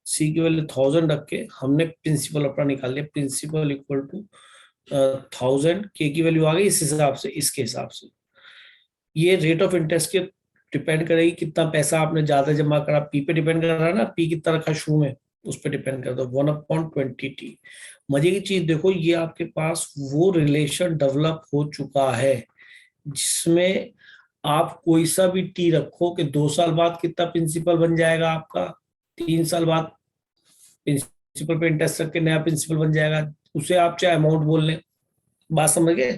सी की वैल्यू 1000 रख के हमने प्रिंसिपल अपना निकाल लिया, प्रिंसिपल इक्वल टू 1000, के की वैल्यू आ गई इस हिसाब से, इसके हिसाब से। ये रेट ऑफ इंटरेस्ट के डिपेंड करेगी कितना पैसा आपने ज्यादा जमा करा, पी पे डिपेंड कर रहा है ना, पी कितना रखा शुरू में उस पर डिपेंड करता है। 1/20t। मजे की चीज देखो, ये आपके पास वो रिलेशन डेवलप हो चुका है जिसमें आप कोई सा भी टी रखो कि 2 साल बाद कितना प्रिंसिपल बन जाएगा आपका, 3 साल बाद प्रिंसिपल पे इंटरेस्ट रख के नया प्रिंसिपल बन जाएगा, उसे आप चाहे अमाउंट बोल लें। बात समझ गए?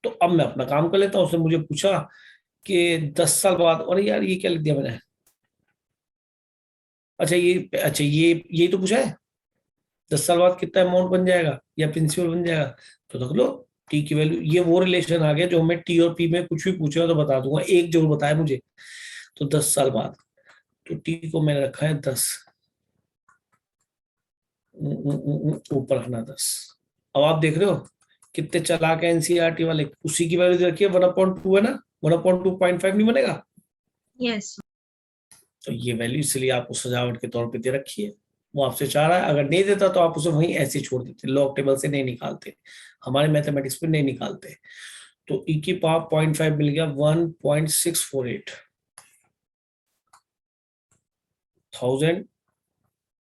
तो अब मैं अपना काम कर लेता हूँ। उसने मुझे पूछा कि 10 साल बाद, और यार ये क्या लिख दिया मैंने, अच्छा ये तो पूछा है 10 साल बाद कितना अमाउंट बन जाएगा या प्रिंसिपल बन जाएगा, तो रख लो टी की वैल्यू। ये वो रिलेशन आ गया जो हमें टी और पी में कुछ भी पूछेगा तो बता दूंगा, एक जरूर बताया मुझे। तो 10 साल बाद, तो टी को मैंने रखा है 10, ऊपर रखना 10। अब आप देख रहे हो कितने चालाक है एनसीईआरटी वाले, उसी की वैल्यू रखिए 1/2 है ना, 1/2.5 नहीं बनेगा। Yes. तो ये वैल्यू इसलिए आपको सजावट के तौर पे दे रखी है। वो आपसे चाह रहा है, अगर नहीं देता तो आप उसे वहीं ऐसे छोड़ देते, लॉग टेबल से नहीं निकालते, हमारे मैथमेटिक्स पे नहीं निकालते। तो ई की पावर 0.5 मिल गया, 1.648 1000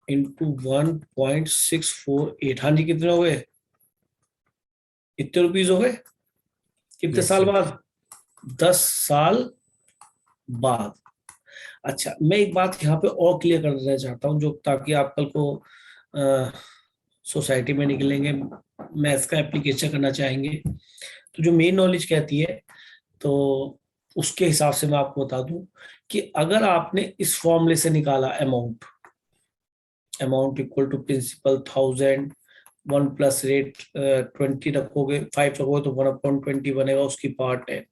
इंटू 1.648। हाँ जी, कितने हो गए, इतने रुपीज हो गए। कितने Yes, साल sir. बाद, 10 साल बाद। अच्छा, मैं एक बात यहाँ पे और क्लियर कर देना चाहता हूँ, जो ताकि आप कल को सोसाइटी में निकलेंगे, मैथ्स का एप्लीकेशन करना चाहेंगे, तो जो मेन नॉलेज कहती है, तो उसके हिसाब से मैं आपको बता दूं कि अगर आपने इस फॉर्मूले से निकाला amount equal to principal 1000, 1 plus rate 20 रखोगे, 5 रखोगे तो 1/20 बनेगा, उसकी पावर 10।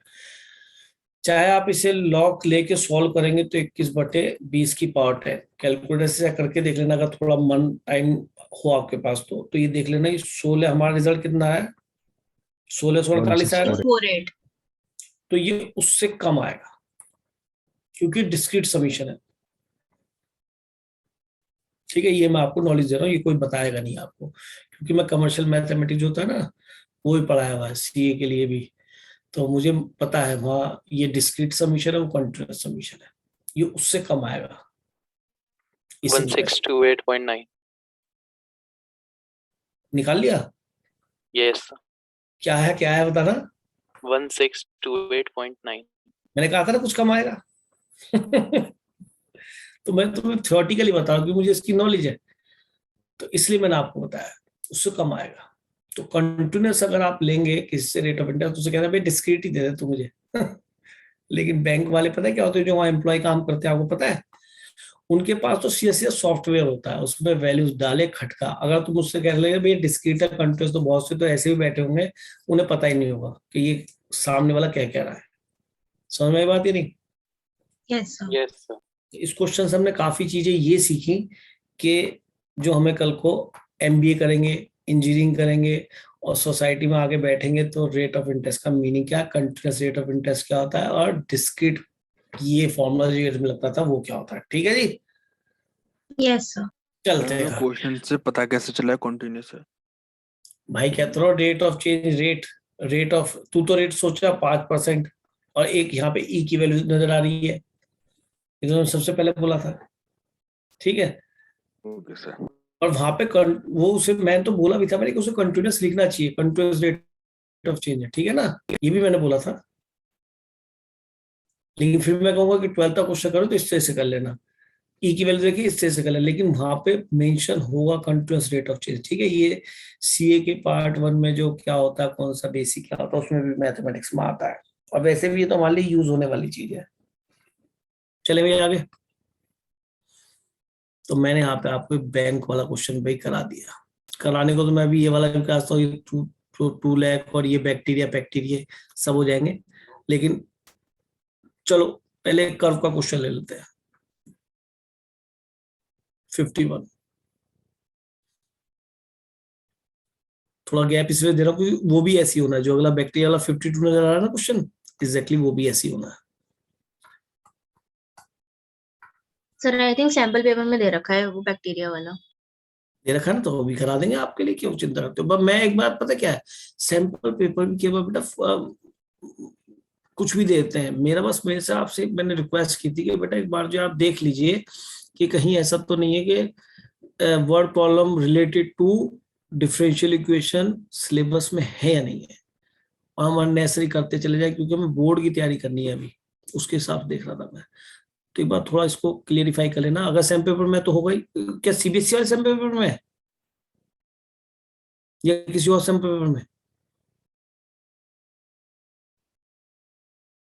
चाहे आप इसे लॉग लेके सॉल्व करेंगे तो 21/20 की पावर 10। कैलकुलेटर से करके देख लेना, अगर थोड़ा मन टाइम हो आपके पास तो ये देख लेना, ये 16 हमारा रिजल्ट कितना है, 1648 आया ना, 48. तो ये उससे कम आएगा क्योंकि डिस्क्रीट समीशन है। ठीक है, ये मैं आपको नॉलेज दे रहा हूँ, ये कोई बताएगा नहीं आपको, क्योंकि मैं कमर्शियल मैथमेटिक्स जो होता है ना वो भी पढ़ाया हुआ है सीए के लिए भी, तो मुझे पता है वहाँ ये डिस्क्रीट समीशन है, वो कंटीन्यूअस समीशन है, ये उससे कम आएगा। 1628.9. निकाल लिया, Yes. क्या है बताना। 1628.9. मैंने कहा था ना कुछ कम आएगा। तो मैं तुम्हें थ्योरेटिकली बता रहा हूँ कि मुझे इसकी नॉलेज है, तो इसलिए मैंने आपको बताया उससे कम आएगा। तो कंटिन्यूअस अगर आप लेंगे किससे रेट ऑफ इंटरेस्ट, तो उसे कहना भाई डिस्क्रीट ही दे दे तू मुझे। लेकिन बैंक वाले पता है क्या होते हैं, जो वहाँ एम्प्लॉय काम करते हैं, आपको पता है उनके पास तो सीएससी सॉफ्टवेयर होता है, उसमें वैल्यूज डाले खटका। अगर तुम उससे कह रहे भैया डिस्क्रीट है कंटिन्यूअस, तो बहुत से तो ऐसे भी बैठे होंगे उन्हें पता ही नहीं होगा कि ये सामने वाला क्या कह रहा है। समझ में आई बात? ये नहीं, Yes, sir. Yes, sir. इस क्वेश्चन से हमने काफी चीजें ये सीखी कि जो हमें कल को एमबीए करेंगे, इंजीनियरिंग करेंगे और सोसाइटी में आगे बैठेंगे तो रेट ऑफ इंटरेस्ट का मीनिंग क्या, कंटिन्यूअस रेट ऑफ इंटरेस्ट क्या होता है, और डिस्क्रीट ये फॉर्मूला जो लगता था वो क्या होता है। ठीक है जी, Yes, sir. चलते हैं क्वेश्चन से पता कैसे चला है कंटिन्यूअस है? भाई कहते रहो rate of change, rate of, तू तो रेट सोचा 5%, और एक यहाँ पे ई की वैल्यू नजर आ रही है, ये तो सबसे पहले बोला था। ठीक है, ओके सर। और वहां पे वो उसे मैंने तो बोला भी था मैंने कि उसे कंटिन्यूअस लिखना चाहिए, कंटिन्यूअस रेट ऑफ चेंज है, ठीक है ना, ये भी मैंने बोला था। लेकिन फिर मैं कहूंगा कि 12th का क्वेश्चन करो तो इस तरह से कर लेना, ई की वैल्यू देखिए इस तरह से कर लेना, लेकिन वहां पे मेंशन होगा कंटिन्यूअस रेट ऑफ चेंज। ठीक है, ये सीए के पार्ट 1 में जो क्या होता है, कौन सा बेसिक क्या होता है, उसमें भी मैथमेटिक्स में आता है, और वैसे भी ये तो हमारे लिए यूज होने वाली चीज है। चले भैया आगे। तो मैंने यहाँ पे आपको बैंक वाला क्वेश्चन भाई करा दिया। कराने को तो मैं भी ये वाला क्लास तो ये 2 लाख और ये बैक्टीरिया सब हो जाएंगे, लेकिन चलो पहले कर्व का क्वेश्चन ले लेते हैं। 51 थोड़ा गैप इसलिए दे रहा हूँ क्योंकि वो भी ऐसी होना है, जो अगला बैक्टीरिया वाला 52 नजर आ रहा है ना क्वेश्चन, एग्जैक्टली वो भी ऐसी होना है। Sir I think sample paper में दे रखा है वो बैक्टीरिया वाला। दे रखा है ना, तो वो भी करा देंगे आपके लिए, क्यों चिंता करते हो। बस मैं एक बार पता क्या है, सैंपल पेपर भी केवल बेटा कुछ भी देते हैं, मेरे से आपसे मैंने रिक्वेस्ट की थी कि बेटा एक बार जो आप देख लीजिए कि कहीं ऐसा तो नहीं है कि word problem related to differential equation syllabus में है या नहीं है, और हम अननेसेसरी करते चले जाए, क्योंकि हमें बोर्ड की तैयारी करनी है अभी, उसके हिसाब से देख रहा था मैं। तो एक बार थोड़ा इसको क्लियरिफाई कर लेना। अगर सैम पेपर में तो होगा ही, क्या सीबीएसई वाले सैम पेपर में है या किसी और सैम पेपर में?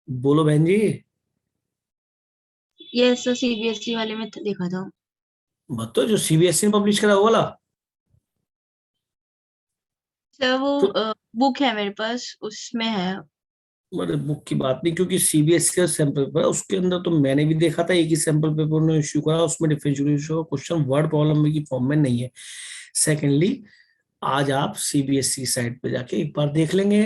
बोलो बहन जी। यस सर, सीबीएसई वाले में देखा था। बताओ जो सीबीएसई ने पब्लिश करा वो वाला। सर वो तो बुक है मेरे पास, उसमें है। मेरे बुक की बात नहीं, क्योंकि सीबीएसई का सैंपल पेपर उसके अंदर तो मैंने भी देखा था, एक ही सैंपल पेपर उन्होंने इश्यू करा, उसमें डिफरेंशियल का क्वेश्चन वर्ड प्रॉब्लम की फॉर्म में नहीं है। सेकेंडली आज आप सीबीएसई साइट पे जाके एक बार देख लेंगे,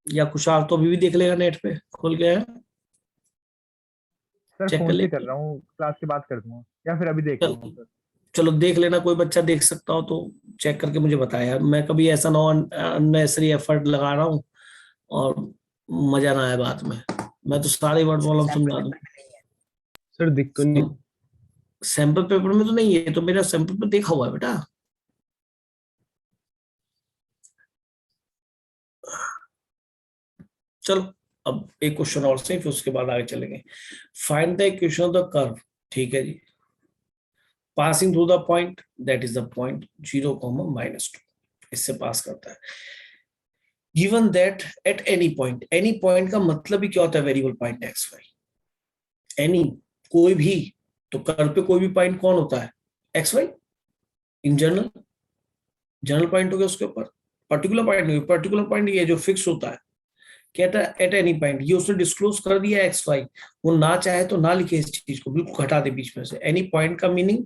या कुछ आप तो अभी भी देख लेगा नेट पे खोल के, सर चेक कर फोन ले। से कर रहा हूँ, क्लास के बाद कर दूंगा या फिर अभी देख लूंगा सर। चलो देख लेना, कोई बच्चा देख सकता हो तो चेक करके मुझे बताया। मैं कभी ऐसा ना हो अननेसेसरी एफर्ट लगा रहा हूँ और मजा ना आए बाद में। मैं तो सारे वर्ड प्रॉब्लम समझा दूं। सर दिख तो नहीं। सैंपल पेपर में तो नहीं है, तो मेरा सैंपल पेपर देखा हुआ है बेटा। चलो अब एक क्वेश्चन और से, फिर उसके बाद आगे चलेंगे। Find the equation of the curve, ठीक है जी। Passing through the point, that is the point 0, -2, इससे पास करता है। Given that at any point का मतलब ही क्या होता है, variable point x y. Any कोई भी, तो कर्व पे कोई भी पॉइंट कौन होता है, x y. In general point हो गया उसके ऊपर, पर्टिकुलर पॉइंट नहीं, पर्टिकुलर पॉइंट ये जो फिक्स होता है। कहता है एट एनी पॉइंट, ये उसने डिस्क्लोज कर दिया एक्स वाई, वो ना चाहे तो ना लिखे इस चीज को, बिल्कुल हटा दे बीच में से। एनी पॉइंट का meaning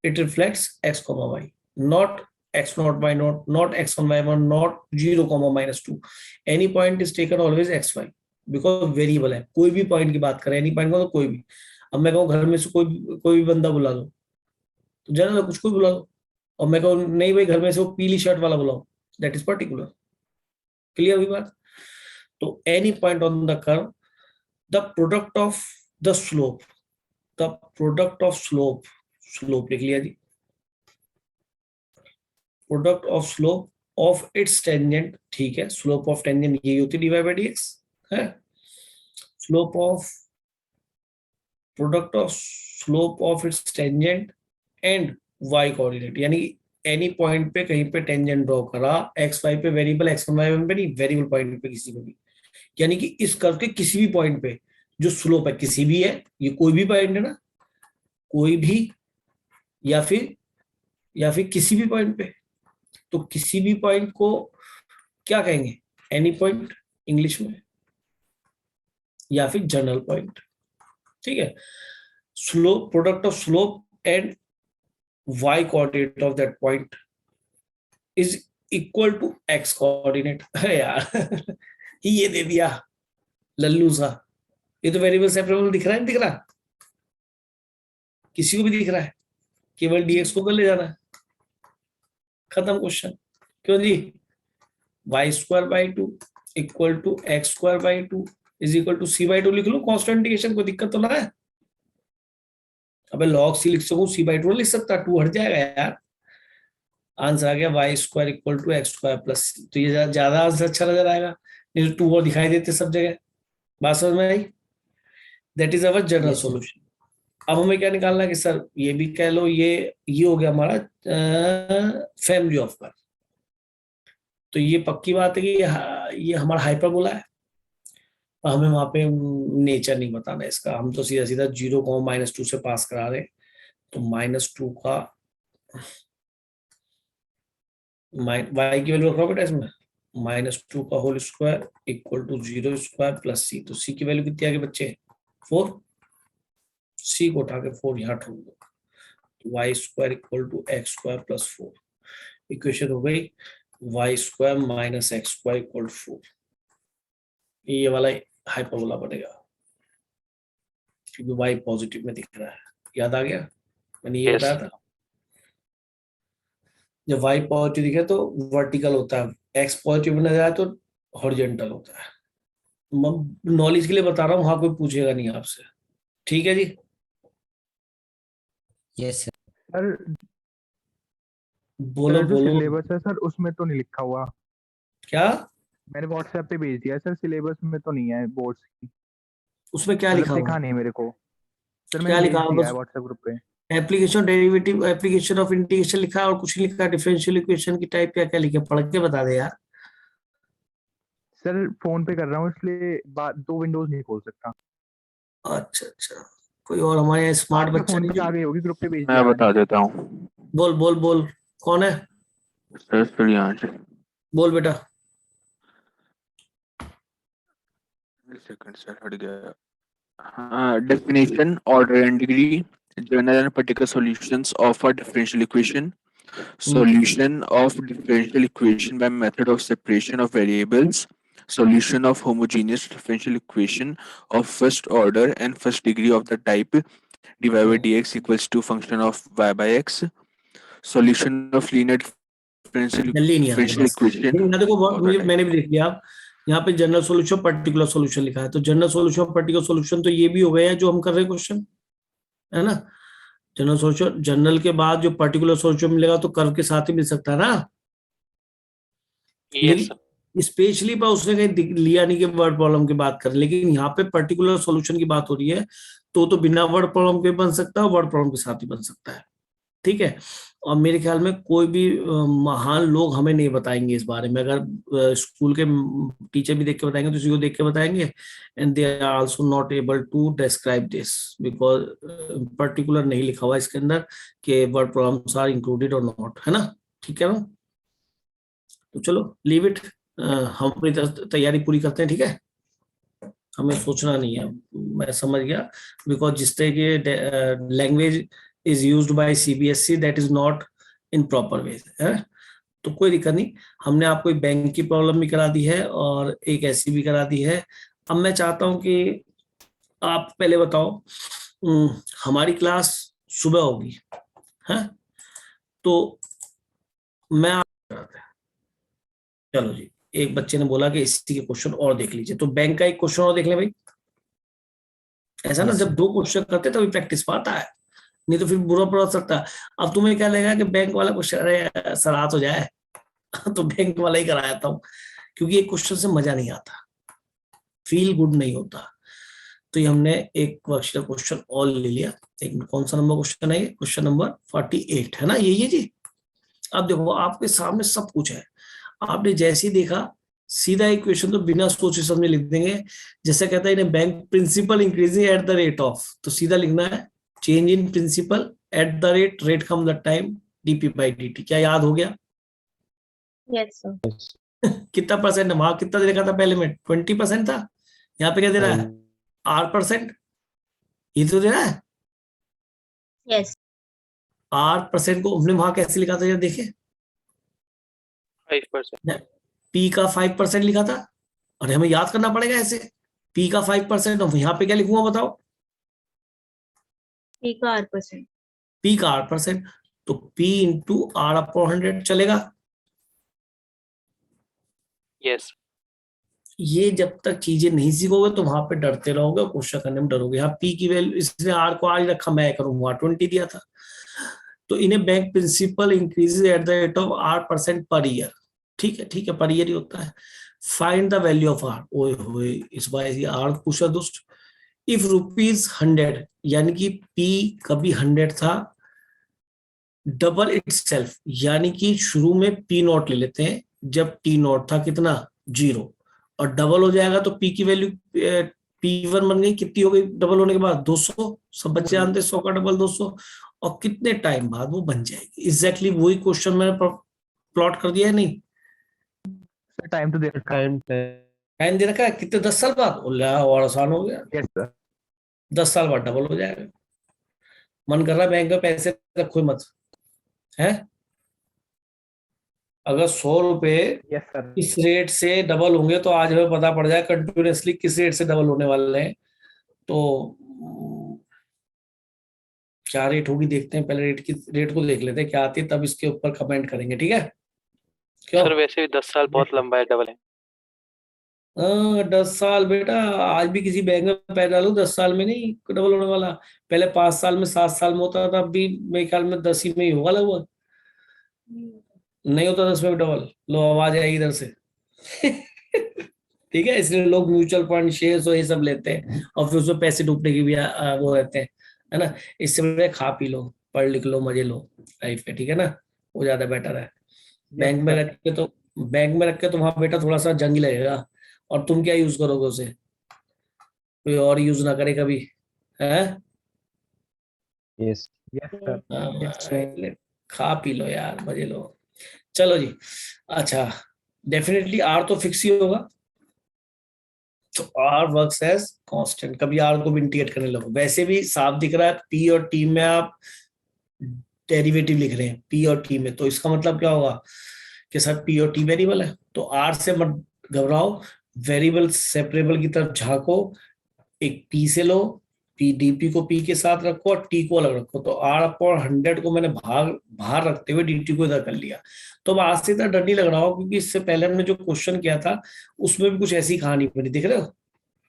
it reflects x comma y, not x naught y naught, not x1 y1, not 0, -2. Any point is taken always xy because variable है। कोई भी पॉइंट की बात करें, एनी पॉइंट का तो कोई भी। अब मैं कहूँ घर में से कोई भी बंदा बुला दो, तो जनरल कुछ कोई बुला दो, और मैं कहूँ नहीं भाई घर में से वो पीली शर्ट वाला बुलाओ, दैट इज पर्टिकुलर। क्लियर हुई बात? तो any point on the curve, the product of the slope, slope लिख लिया जी। Product of slope of its tangent, ठीक है। स्लोप ऑफ टेंजेंट यही होती है, dy by dx है। Slope of product of slope of its tangent and y coordinate, यानी एनी पॉइंट पे कहीं पे टेंजेंट ड्रॉ करा, एक्स वाई पे वेरिएबल, x1 y1 पे नहीं, वेरिएबल पॉइंट पे किसी पे भी, यानी कि इस कर्व के किसी भी पॉइंट पे जो स्लोप है, किसी भी है, ये कोई भी पॉइंट है ना, कोई भी या फिर किसी भी पॉइंट पे, तो किसी भी पॉइंट को क्या कहेंगे, एनी पॉइंट इंग्लिश में, या फिर जनरल पॉइंट, ठीक है। Slope, product of slope and y coordinate of that point is equal to x coordinate. यार ये दे दिया लल्लू सा, ये तो वेरिएबल सेपरेबल दिख रहा है, दिख रहा, किसी को भी दिख रहा है, केवल dx को कर ले जाना है, खत्म क्वेश्चन। क्यों जी, y² 2 equal to x² 2 is equal to c/2 लिख लो, कांस्टेंट इंटीग्रेशन, कोई दिक्कत तो ना है। अबे log c लिख सकूं, c/2 लिख सकता, 2 हट जाएगा यार। आंसर आ गया y² equal to x² plus, तो ये ज्यादा आंसर अच्छा नजर आएगा, नहीं तो 2 और दिखाई देते सब जगह। बात समझ में आई? That is our general solution. अब हमें क्या निकालना है कि सर ये भी कह लो, ये हो गया हमारा फैमिली ऑफ कर्व। तो ये पक्की बात है कि ये हमारा हाइपरबोला है, और हमें वहां पे नेचर नहीं बताना इसका, हम तो सीधा 0, -2 से पास करा रहे हैं। तो -2 का y की वैल्यू रखो बेटा इसमें, -2 का whole square equal to 0 square plus c। तो c की वैल्यू कितनी आ गई बच्चे? 4। c को उठा के 4 यहाँ ठोक दो, y square equal to x square plus 4। Equation हो गई y square minus x square equal 4। ये वाला हाइपरबोला बनेगा क्योंकि y पॉजिटिव में दिख रहा है। याद आ गया? मैंने ये Yes. बताया था, जब y पॉजिटिव दिखे तो वर्टिकल होता है, x पॉजिटिव में नजर आए तो हॉरिजॉन्टल होता है। नॉलेज के लिए बता रहा हूँ, वहां कोई पूछेगा नहीं आपसे। ठीक है जी? Yes sir. सर बोलो सर, जो बोलो। सिलेबस है सर उसमें तो नहीं लिखा हुआ। क्या मैंने व्हाट्सएप पे भेज दिया है सर, सिलेबस में तो नहीं है बोर्ड्स की, उसमें क्या मतलब लिखा हुआ दिखा है? नहीं मेरे को सर। क्या मैंने लिखा भेज हुआ? दिया है बस व्हाट्सएप ग्रुप पे। Application derivative, application of integration लिखा है और कुछ नहीं लिखा। डिफरेंशियल इक्वेशन की टाइप क्या क्या लिखे, पढ़ के बता दे यार। सर फोन पे कर रहा हूँ इसलिए दो विंडोज नहीं खोल सकता। अच्छा अच्छा, कोई और हमारे यहाँ स्मार्ट आपके बच्चा फोन पे आ नहीं? गई होगी, ग्रुप पे भेज मैं दिया बता मैंने। देता हूँ बोल बोल बोल, कौन है? सर सूर्यांश। बोल बेटा। एक सेकंड सर, हट गया। हाँ, definition, order and degree, general and particular solutions of a differential equation, solution of differential equation by method of separation of variables, solution of homogeneous differential equation of first order and first degree of the type dy by dx equals to function of y by x, solution of linear जल्दी नहीं आ रहा differential बस। equation लेकिन देखो of the मुझे, type। मैंने भी देख लिया। आप यहाँ पे जनरल सॉल्यूशन पर्टिकुलर सॉल्यूशन लिखा है, तो जनरल सॉल्यूशन पर्टिकुलर सॉल्यूशन तो ये भी हो गया है जो हम कर रहे हैं क्वेश्चन, है ना? जनरल सॉल्यूशन, जनरल के बाद जो पर्टिकुलर सॉल्यूशन मिलेगा तो कर्व के साथ ही मिल सकता है ना। Yes, sir. लेकिन स्पेशली पर उसने कहीं लिया नहीं कि वर्ड प्रॉब्लम की बात कर, लेकिन यहाँ पे पर्टिकुलर सॉल्यूशन की बात हो रही है, तो बिना वर्ड प्रॉब्लम के बन सकता है, वर्ड प्रॉब्लम के साथ ही बन सकता है। ठीक है? और मेरे ख्याल में कोई भी महान लोग हमें नहीं बताएंगे इस बारे में। अगर स्कूल के टीचर भी देख के बताएंगे तो इसी को देख के बताएंगे, and they are also not able to describe this because particular नहीं लिखा हुआ इसके अंदर कि वर्ड प्रॉब्लम्स आर इंक्लूडेड और नॉट, है ना? ठीक है ना? तो चलो लीव इट, हम अपनी तैयारी पूरी करते हैं। ठीक है? हमें सोचना नहीं है, मैं समझ गया, बिकॉज जिस तरह के language is used by CBSE that is not in proper way, है? तो कोई दिक्कत नहीं। हमने आपको एक बैंक की प्रॉब्लम भी करा दी है और एक ऐसी भी करा दी है। अब मैं चाहता हूं कि आप पहले बताओ, हमारी क्लास सुबह होगी, है? तो मैं चलो जी, एक बच्चे ने बोला कि इसी के क्वेश्चन और देख लीजिए, तो बैंक का एक क्वेश्चन और देख ले भाई। ऐसा ना, जब 2 क्वेश्चन करते तभी प्रैक्टिस पाता है, नहीं तो फिर बुरा पड़ सकता है। अब तुम्हें क्या लगेगा कि बैंक वाला क्वेश्चन, अरे सर आ तो जाए तो बैंक वाला ही कराता हूँ, क्योंकि एक क्वेश्चन से मजा नहीं आता, फील गुड नहीं होता। तो ये हमने एक क्वेश्चन और ले लिया। एक कौन सा नंबर क्वेश्चन है ये? क्वेश्चन नंबर 48 है ना, यही है जी। अब देखो आपके सामने सब कुछ है, आपने जैसे ही देखा सीधा इक्वेशन तो बिना सोचे समझे लिख देंगे। जैसे कहता है bank principal increasing at the rate of, तो सीधा लिखना है change in principal at the rate, rate का मतलब टाइम, dp by dt। क्या याद हो गया? Yes, sir. कितना परसेंट? वहां कितना दे रखा था पहले में? 20% था। यहाँ पे क्या दे रहा है? R%। ये तो दे रहा है Yes. R% को हमने वहां कैसे लिखा था यार? देखे 5%. P का 5% लिखा था, और हमें याद करना पड़ेगा ऐसे। P का 5%, और यहाँ पे क्या लिखूंगा बताओ? P का R%. P का R%, तो P इंटू R/100 चलेगा। Yes. ये जब तक चीजें नहीं सीखोगे तो वहां पे डरते रहोगे, क्वेश्चन करने में डरोगे। यहाँ P की वैल्यू, इसने R को आज रखा, मैं करूंगा 20 दिया था। तो इन्हें bank principal increases at the rate of R% per year. ठीक है, पर ईयर ही होता है। Find the value of R। ओए होए, इस बार ये R पूछा दोस्त। इफ ₹100, यानी कि P कभी 100 था, डबल इटसेल्फ, यानी कि शुरू में P0 ले लेते हैं, जब T0 था कितना? 0, और डबल हो जाएगा तो P की वैल्यू P1 बन गई। कितनी हो गई डबल होने के बाद? 200। सब बच्चे जानते हैं 100 का डबल 200, और कितने टाइम बाद वो बन जाएगी। एग्जैक्टली वही क्वेश्चन मैंने प्लॉट कर दिया है नहीं? सर टाइम तो दे रखा है। टाइम टाइम दे रखा है कितने, 10 साल बाद? और आसान हो गया, यस सर। 10 साल बाद डबल हो जाएगा। मन कर रहा है बैंक में पैसे रखो ही मत, है? अगर 100 रुपए यस सर। इस रेट से डबल होंगे तो आज हमें पता पड़ जाए कंटिन्यूसली किस रेट से डबल होने वाले हैं। तो क्या रेट होगी देखते हैं, पहले रेट को देख लेते हैं क्या आती है, तब इसके ऊपर कमेंट करेंगे, ठीक है? क्यों? सर वैसे भी 10 साल बहुत लंबा है, डबल है। 10 साल बेटा, आज भी किसी बैंक में पैसा डालो 10 साल में नहीं डबल होने वाला। पहले 5 साल में, 7 साल में होता था, अभी मेरे ख्याल में 10 ही में ही होगा लगभग। नहीं होता 10 में डबल। लो आवाज आएगी इधर से ठीक है, इसलिए लोग म्यूचुअल फंड, शेयर्स और ये सब लेते हैं और फिर उसमें पैसे डूबने की भी वो रहते हैं, है ना? इससे बढ़िया खा पी लो, पढ़ लिख लो, मजे लो लाइफ में, ठीक है ना? वो ज्यादा बेटर है। बैंक में रख के तो वहां बेटा थोड़ा सा जंग लगेगा, और तुम क्या यूज करोगे उसे? कोई और यूज ना करे कभी, है? Yes yes sir. इसलिए खा पी लो यार, मजे लो। चलो जी, अच्छा डेफिनेटली आर तो फिक्स ही होगा, तो आर वर्क्स एज कांस्टेंट। कभी आर को भी इंटीग्रेट करने लगो, वैसे भी साफ दिख रहा है पी और टी में आप डेरिवेटिव लिख रहे हैं, पी और टी में, तो इसका मतलब क्या होगा कि सर पी और टी वेरिएबल है। तो आर से मत घबराओ, वेरिएबल सेपरेबल की तरफ झांको, एक पी से लो, पी डीपी को पी के साथ रखो और टी को अलग रखो। तो आर अपॉन 100 को मैंने बाहर रखते हुए डी टी को इधर कर लिया। तो अब आज से इतना डर नहीं लग रहा हो, क्योंकि इससे पहले हमने जो क्वेश्चन किया था उसमें भी कुछ ऐसी कहानी बनी, दिख रहे हो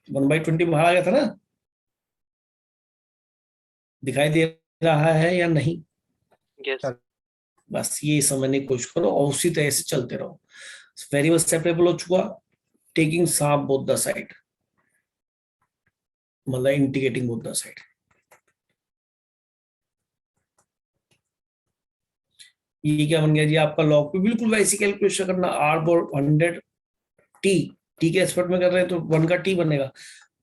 1/20 बाहर आ गया था ना? दिखाई दे रहा है या नहीं? यस बस ये समझने की कोशिश करो और उसी तरह से चलते रहो। वेरिएबल सेपरेबल हो चुका, टेकिंग साफ बोथ द साइड, मतलब इंटीग्रेटिंग बोथ द साइड। ये क्या बन गया जी आपका लॉग पे? बिल्कुल वैसी कैलकुलेशन करना, आर बोर 100 टी के एस्पेक्ट में कर रहे हैं तो 1 का टी बनेगा,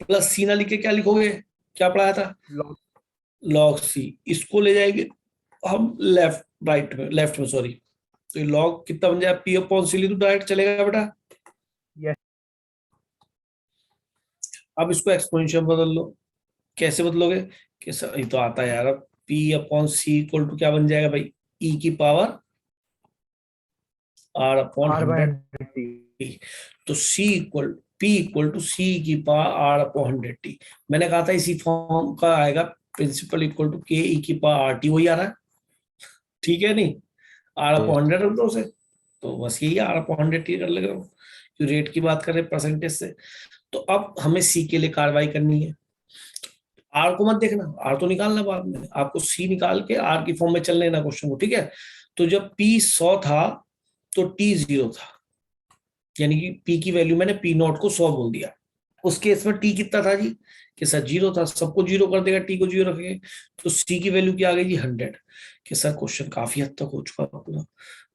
प्लस सी ना लिखे क्या लिखोगे, क्या पढ़ाया था? Log c. इसको ले जाएंगे हम लेफ्ट में सॉरी, तो ये लॉग कितना बन जाएगा? पी अपॉन सी, तो डायरेक्ट चलेगा बेटा। यस। अब इसको एक्सपोनेंशियल बदल लो। कैसे बदलोगे? कि सर ये तो आता है यार, P upon C equal to क्या बन जाएगा भाई? ई की पावर आर अपॉन 100। तो C equal P equal to C की पावर आर अपॉन 100t। मैंने कहा था इसी फॉर्म का आएगा, प्रिंसिपल इक्वल टू के ई की पावर आर टी, वही आ रहा है, ठीक है नहीं? आर अपॉन 100 रख दो उसे, तो बस यही आर अपॉन 100t कर लग रहा हूँ, जो रेट की बात कर रहे हैं परसेंटेज से। तो अब हमें सी के लिए कार्रवाई करनी है। आर को मत देखना, आर तो निकालना बाद में, आपको सी निकाल के आर की फॉर्म में चल लेना क्वेश्चन को, ठीक है? तो जब पी 100 था तो टी 0 था, यानी कि पी की वैल्यू मैंने पी नॉट को 100 बोल दिया। उस केस में टी कितना था जी? कि सर 0 था, सबको 0 कर देगा, टी को 0 रखेंगे, तो सी की वैल्यू क्या आ गई जी? 100। कि सर क्वेश्चन काफी हद तक हो चुका पूरा,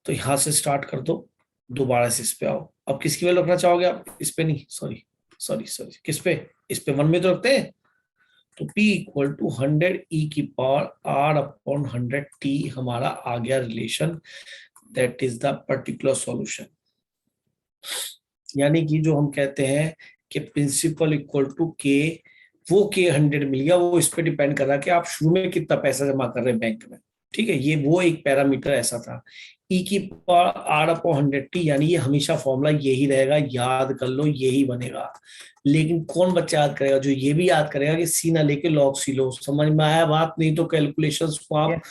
तो यहां से स्टार्ट कर दो, दोबारा से इस पे आओ। अब किसकी वैल्यू रखना चाहोगे आप? इस पे नहीं, सॉरी किस पे? इस पे 1 में तो रखते हैं। तो P इक्वल टू 100 e की पावर R अपॉन 100 t हमारा आ गया relation, that is the particular solution. यानी कि जो हम कहते हैं कि प्रिंसिपल इक्वल टू के, वो के 100 मिल गया, वो इस पे डिपेंड कर रहा है कि आप शुरू में कितना पैसा जमा कर रहे हैं बैंक में, ठीक है? ये वो एक पैरामीटर ऐसा था, ई की पावर आर अपॉन 100t, यानी ये हमेशा फॉर्मूला यही रहेगा, याद कर लो यही बनेगा। लेकिन कौन बच्चा याद करेगा? जो ये भी याद करेगा कि सी ना लेके लॉग सी लो। समझ में आया बात? नहीं तो कैलकुलेशंस को आप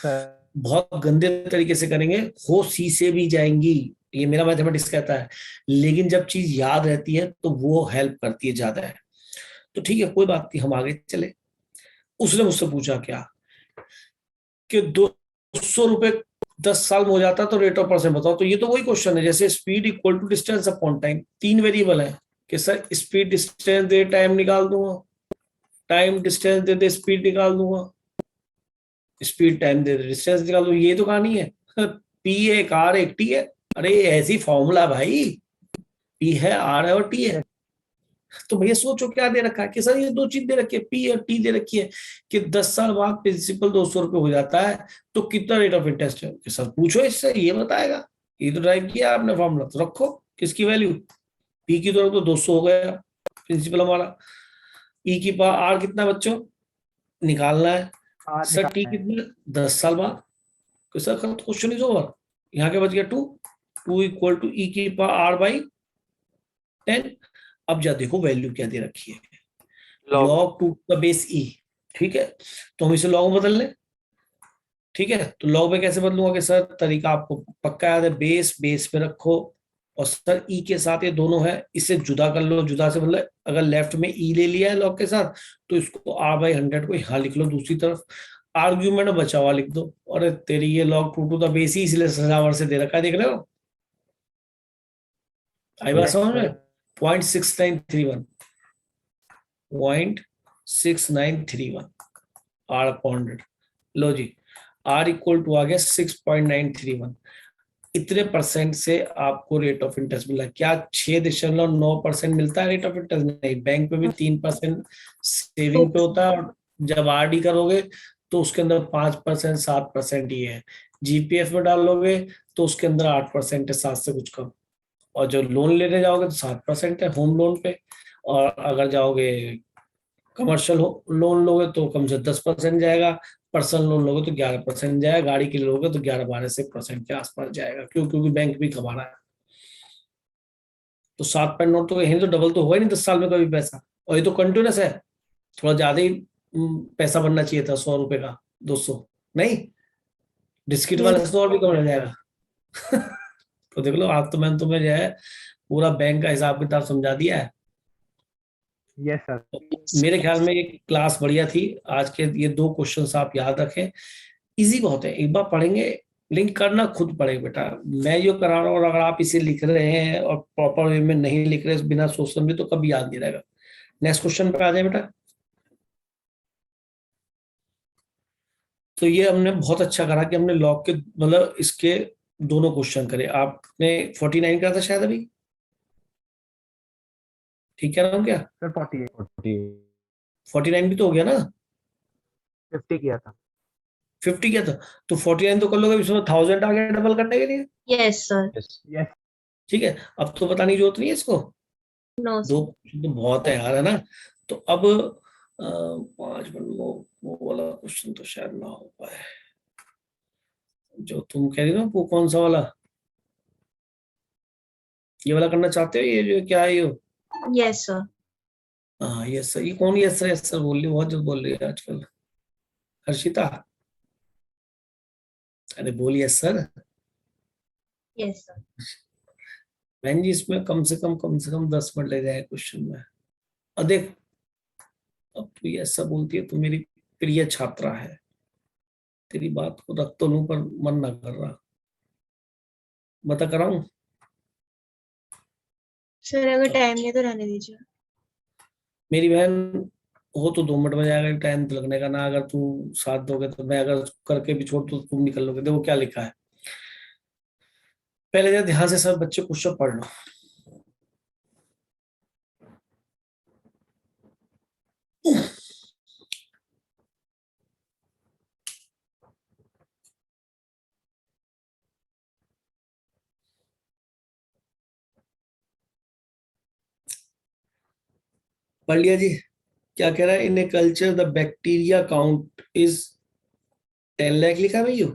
बहुत गंदे तरीके से करेंगे, हो सी से भी जाएंगी, ये मेरा मैथमेटिक्स कहता है। लेकिन जब चीज याद रहती है तो वो हेल्प करती है ज्यादा है। तो ठीक है, कोई बात नहीं, हम आगे चले। उसने मुझसे पूछा क्या कि 200 रुपए 10 साल में हो जाता तो रेट ऑफ परसेंट बताओ। तो ये तो वही क्वेश्चन है जैसे speed equal to distance upon time. 3 variable है कि सर स्पीड डिस्टेंस दे टाइम निकाल दूंगा, टाइम डिस्टेंस दे दे स्पीड निकाल दूंगा, स्पीड टाइम दे दे डिस्टेंस निकाल दूंगा। ये तो कहानी है। पी एक आर एक टी है, अरे ऐसी फॉर्मूला भाई, पी है आर है और टी है। तो भैया सोचो क्या दे रखा है कि सर ये 2 चीज दे रखी है, पी और टी दे रखी है कि 10 साल बाद प्रिंसिपल 200 रुपए हो जाता है तो कितना रेट ऑफ इंटरेस्ट है? कि सर पूछो इससे, ये बताएगा ये तो ड्राइव किया आपने फॉर्मूला, तो रखो किसकी वैल्यू, पी की तो रख दो, 200 हो गया प्रिंसिपल हमारा। ई की पावर आर कितना बच्चों निकालना है आर सर, टी निकालना है। कितना 10 साल बाद, तो सर क्वेश्चन इज ओवर। यहाँ के बच गया 2 इक्वल टू ई की पावर आर बाई 10। अब जा देखो वैल्यू क्या दे रखी है, लॉग log 2 का बेस ई, ठीक है, तो हम इसे log में बदल लें, ठीक है। तो log में कैसे बदलूंगा कि सर तरीका आपको पक्का याद है, बेस में रखो और सर ई के साथ ये दोनों है, इसे जुदा कर लो, जुदा से मतलब अगर लेफ्ट में ई ले लिया है log के साथ तो इसको r/100 को यहाँ लिख लो, दूसरी तरफ आर्ग्यूमेंट बचा हुआ लिख दो। और तेरी ये log 2 टू द बेस ही इसलिए सजावट से दे रखा है, देख रहे हो, आई बात समझ में, 0.6931 0.6931 r/100। लो जी, r इक्वल टू आ गया 6.931। इतने परसेंट से आपको रेट ऑफ इंटरेस्ट मिला। क्या 6.9% मिलता है रेट ऑफ इंटरेस्ट? नहीं, बैंक में भी 3% सेविंग पे होता है, और जब आरडी करोगे तो उसके अंदर 5% 7% ही है। जीपीएफ में डालोगे तो उसके अंदर 8% है, 7 से कुछ कम। और जो लोन लेने जाओगे तो 7% है होम लोन पे, और अगर जाओगे कमर्शियल लोन लोगे तो कम से 10% जाएगा, पर्सनल लोन लोगे तो 11% जाएगा, गाड़ी के लिए लोगे तो 11-12% के आसपास जाएगा। क्योंकि बैंक भी कमा रहा है। तो 7 नोट तो यही तो डबल तो होगा ही नहीं 10 साल में कभी पैसा, और ये तो कंटिन्यूस है। थोड़ा ज्यादा ही पैसा बनना चाहिए था, 100 रुपए का 200 नहीं, डिस्किट वाले से तो और भी कम रह जाएगा। तो देख लो, आज तो मैंने तुम्हें जो है पूरा बैंक का हिसाब किताब समझा दिया है। Yes sir. मेरे ख्याल में एक क्लास बढ़िया थी। आज के ये 2 क्वेश्चंस आप याद रखें, इजी बहुत है, एक बार पढ़ेंगे, लिंक करना खुद पड़ेगा बेटा। मैं जो करा रहा हूँ, और अगर आप इसे लिख रहे हैं और प्रॉपर वे में नहीं लिख रहे बिना सोच समझे तो कभी याद नहीं रहेगा। नेक्स्ट क्वेश्चन पे आ जाए बेटा। तो ये हमने बहुत अच्छा करा कि हमने लॉग के मतलब इसके दोनों क्वेश्चन करे। आपने 49 करा था शायद अभी, ठीक है ना? क्या सर 48 49 भी तो हो गया ना, 50 किया था। 50 क्या था, तो 49 तो कर लोगे, इसमें 1000 आ गया डबल करने के लिए, यस सर। यस ठीक है। अब तो बताने की जरूरत नहीं है इसको, नो 2 तो बहुत है यार, है ना। तो अब 5 वो वाला क्वेश्चन तो शायद ना हो पाए, जो तुम कह रही हो ना, वो कौन सा वाला, ये वाला करना चाहते हो, ये जो क्या है ये? Yes sir. हाँ यस सर, ये कौन यस सर बोल रही है, बहुत जो बोल रही है आजकल, हर्षिता, अरे बोलिए सर। Yes sir. बहन जी, इसमें कम से कम 10 मिनट ले जाए क्वेश्चन में। और देख, अब तू ये ऐसा बोलती है, तो मेरी प्रिय छात्रा है, तेरी बात को रख तो लूं पर मन ना कर रहा, बता कराऊं? सर अगर टाइम नहीं तो रहने दीजिए। मेरी बहन हो तो 2 मिनट में जाएगा, टाइम तो लगने का ना। अगर तू साथ दोगे तो मैं अगर करके भी छोड़ तो तुम निकल लोगे। देखो क्या लिखा है, पहले जरा ध्यान से सब बच्चे क्वेश्चन पढ़ लो। पढ़ लिया जी? क्या कह रहा है, in a culture the bacteria count is 10 lakh लिखा है भैया,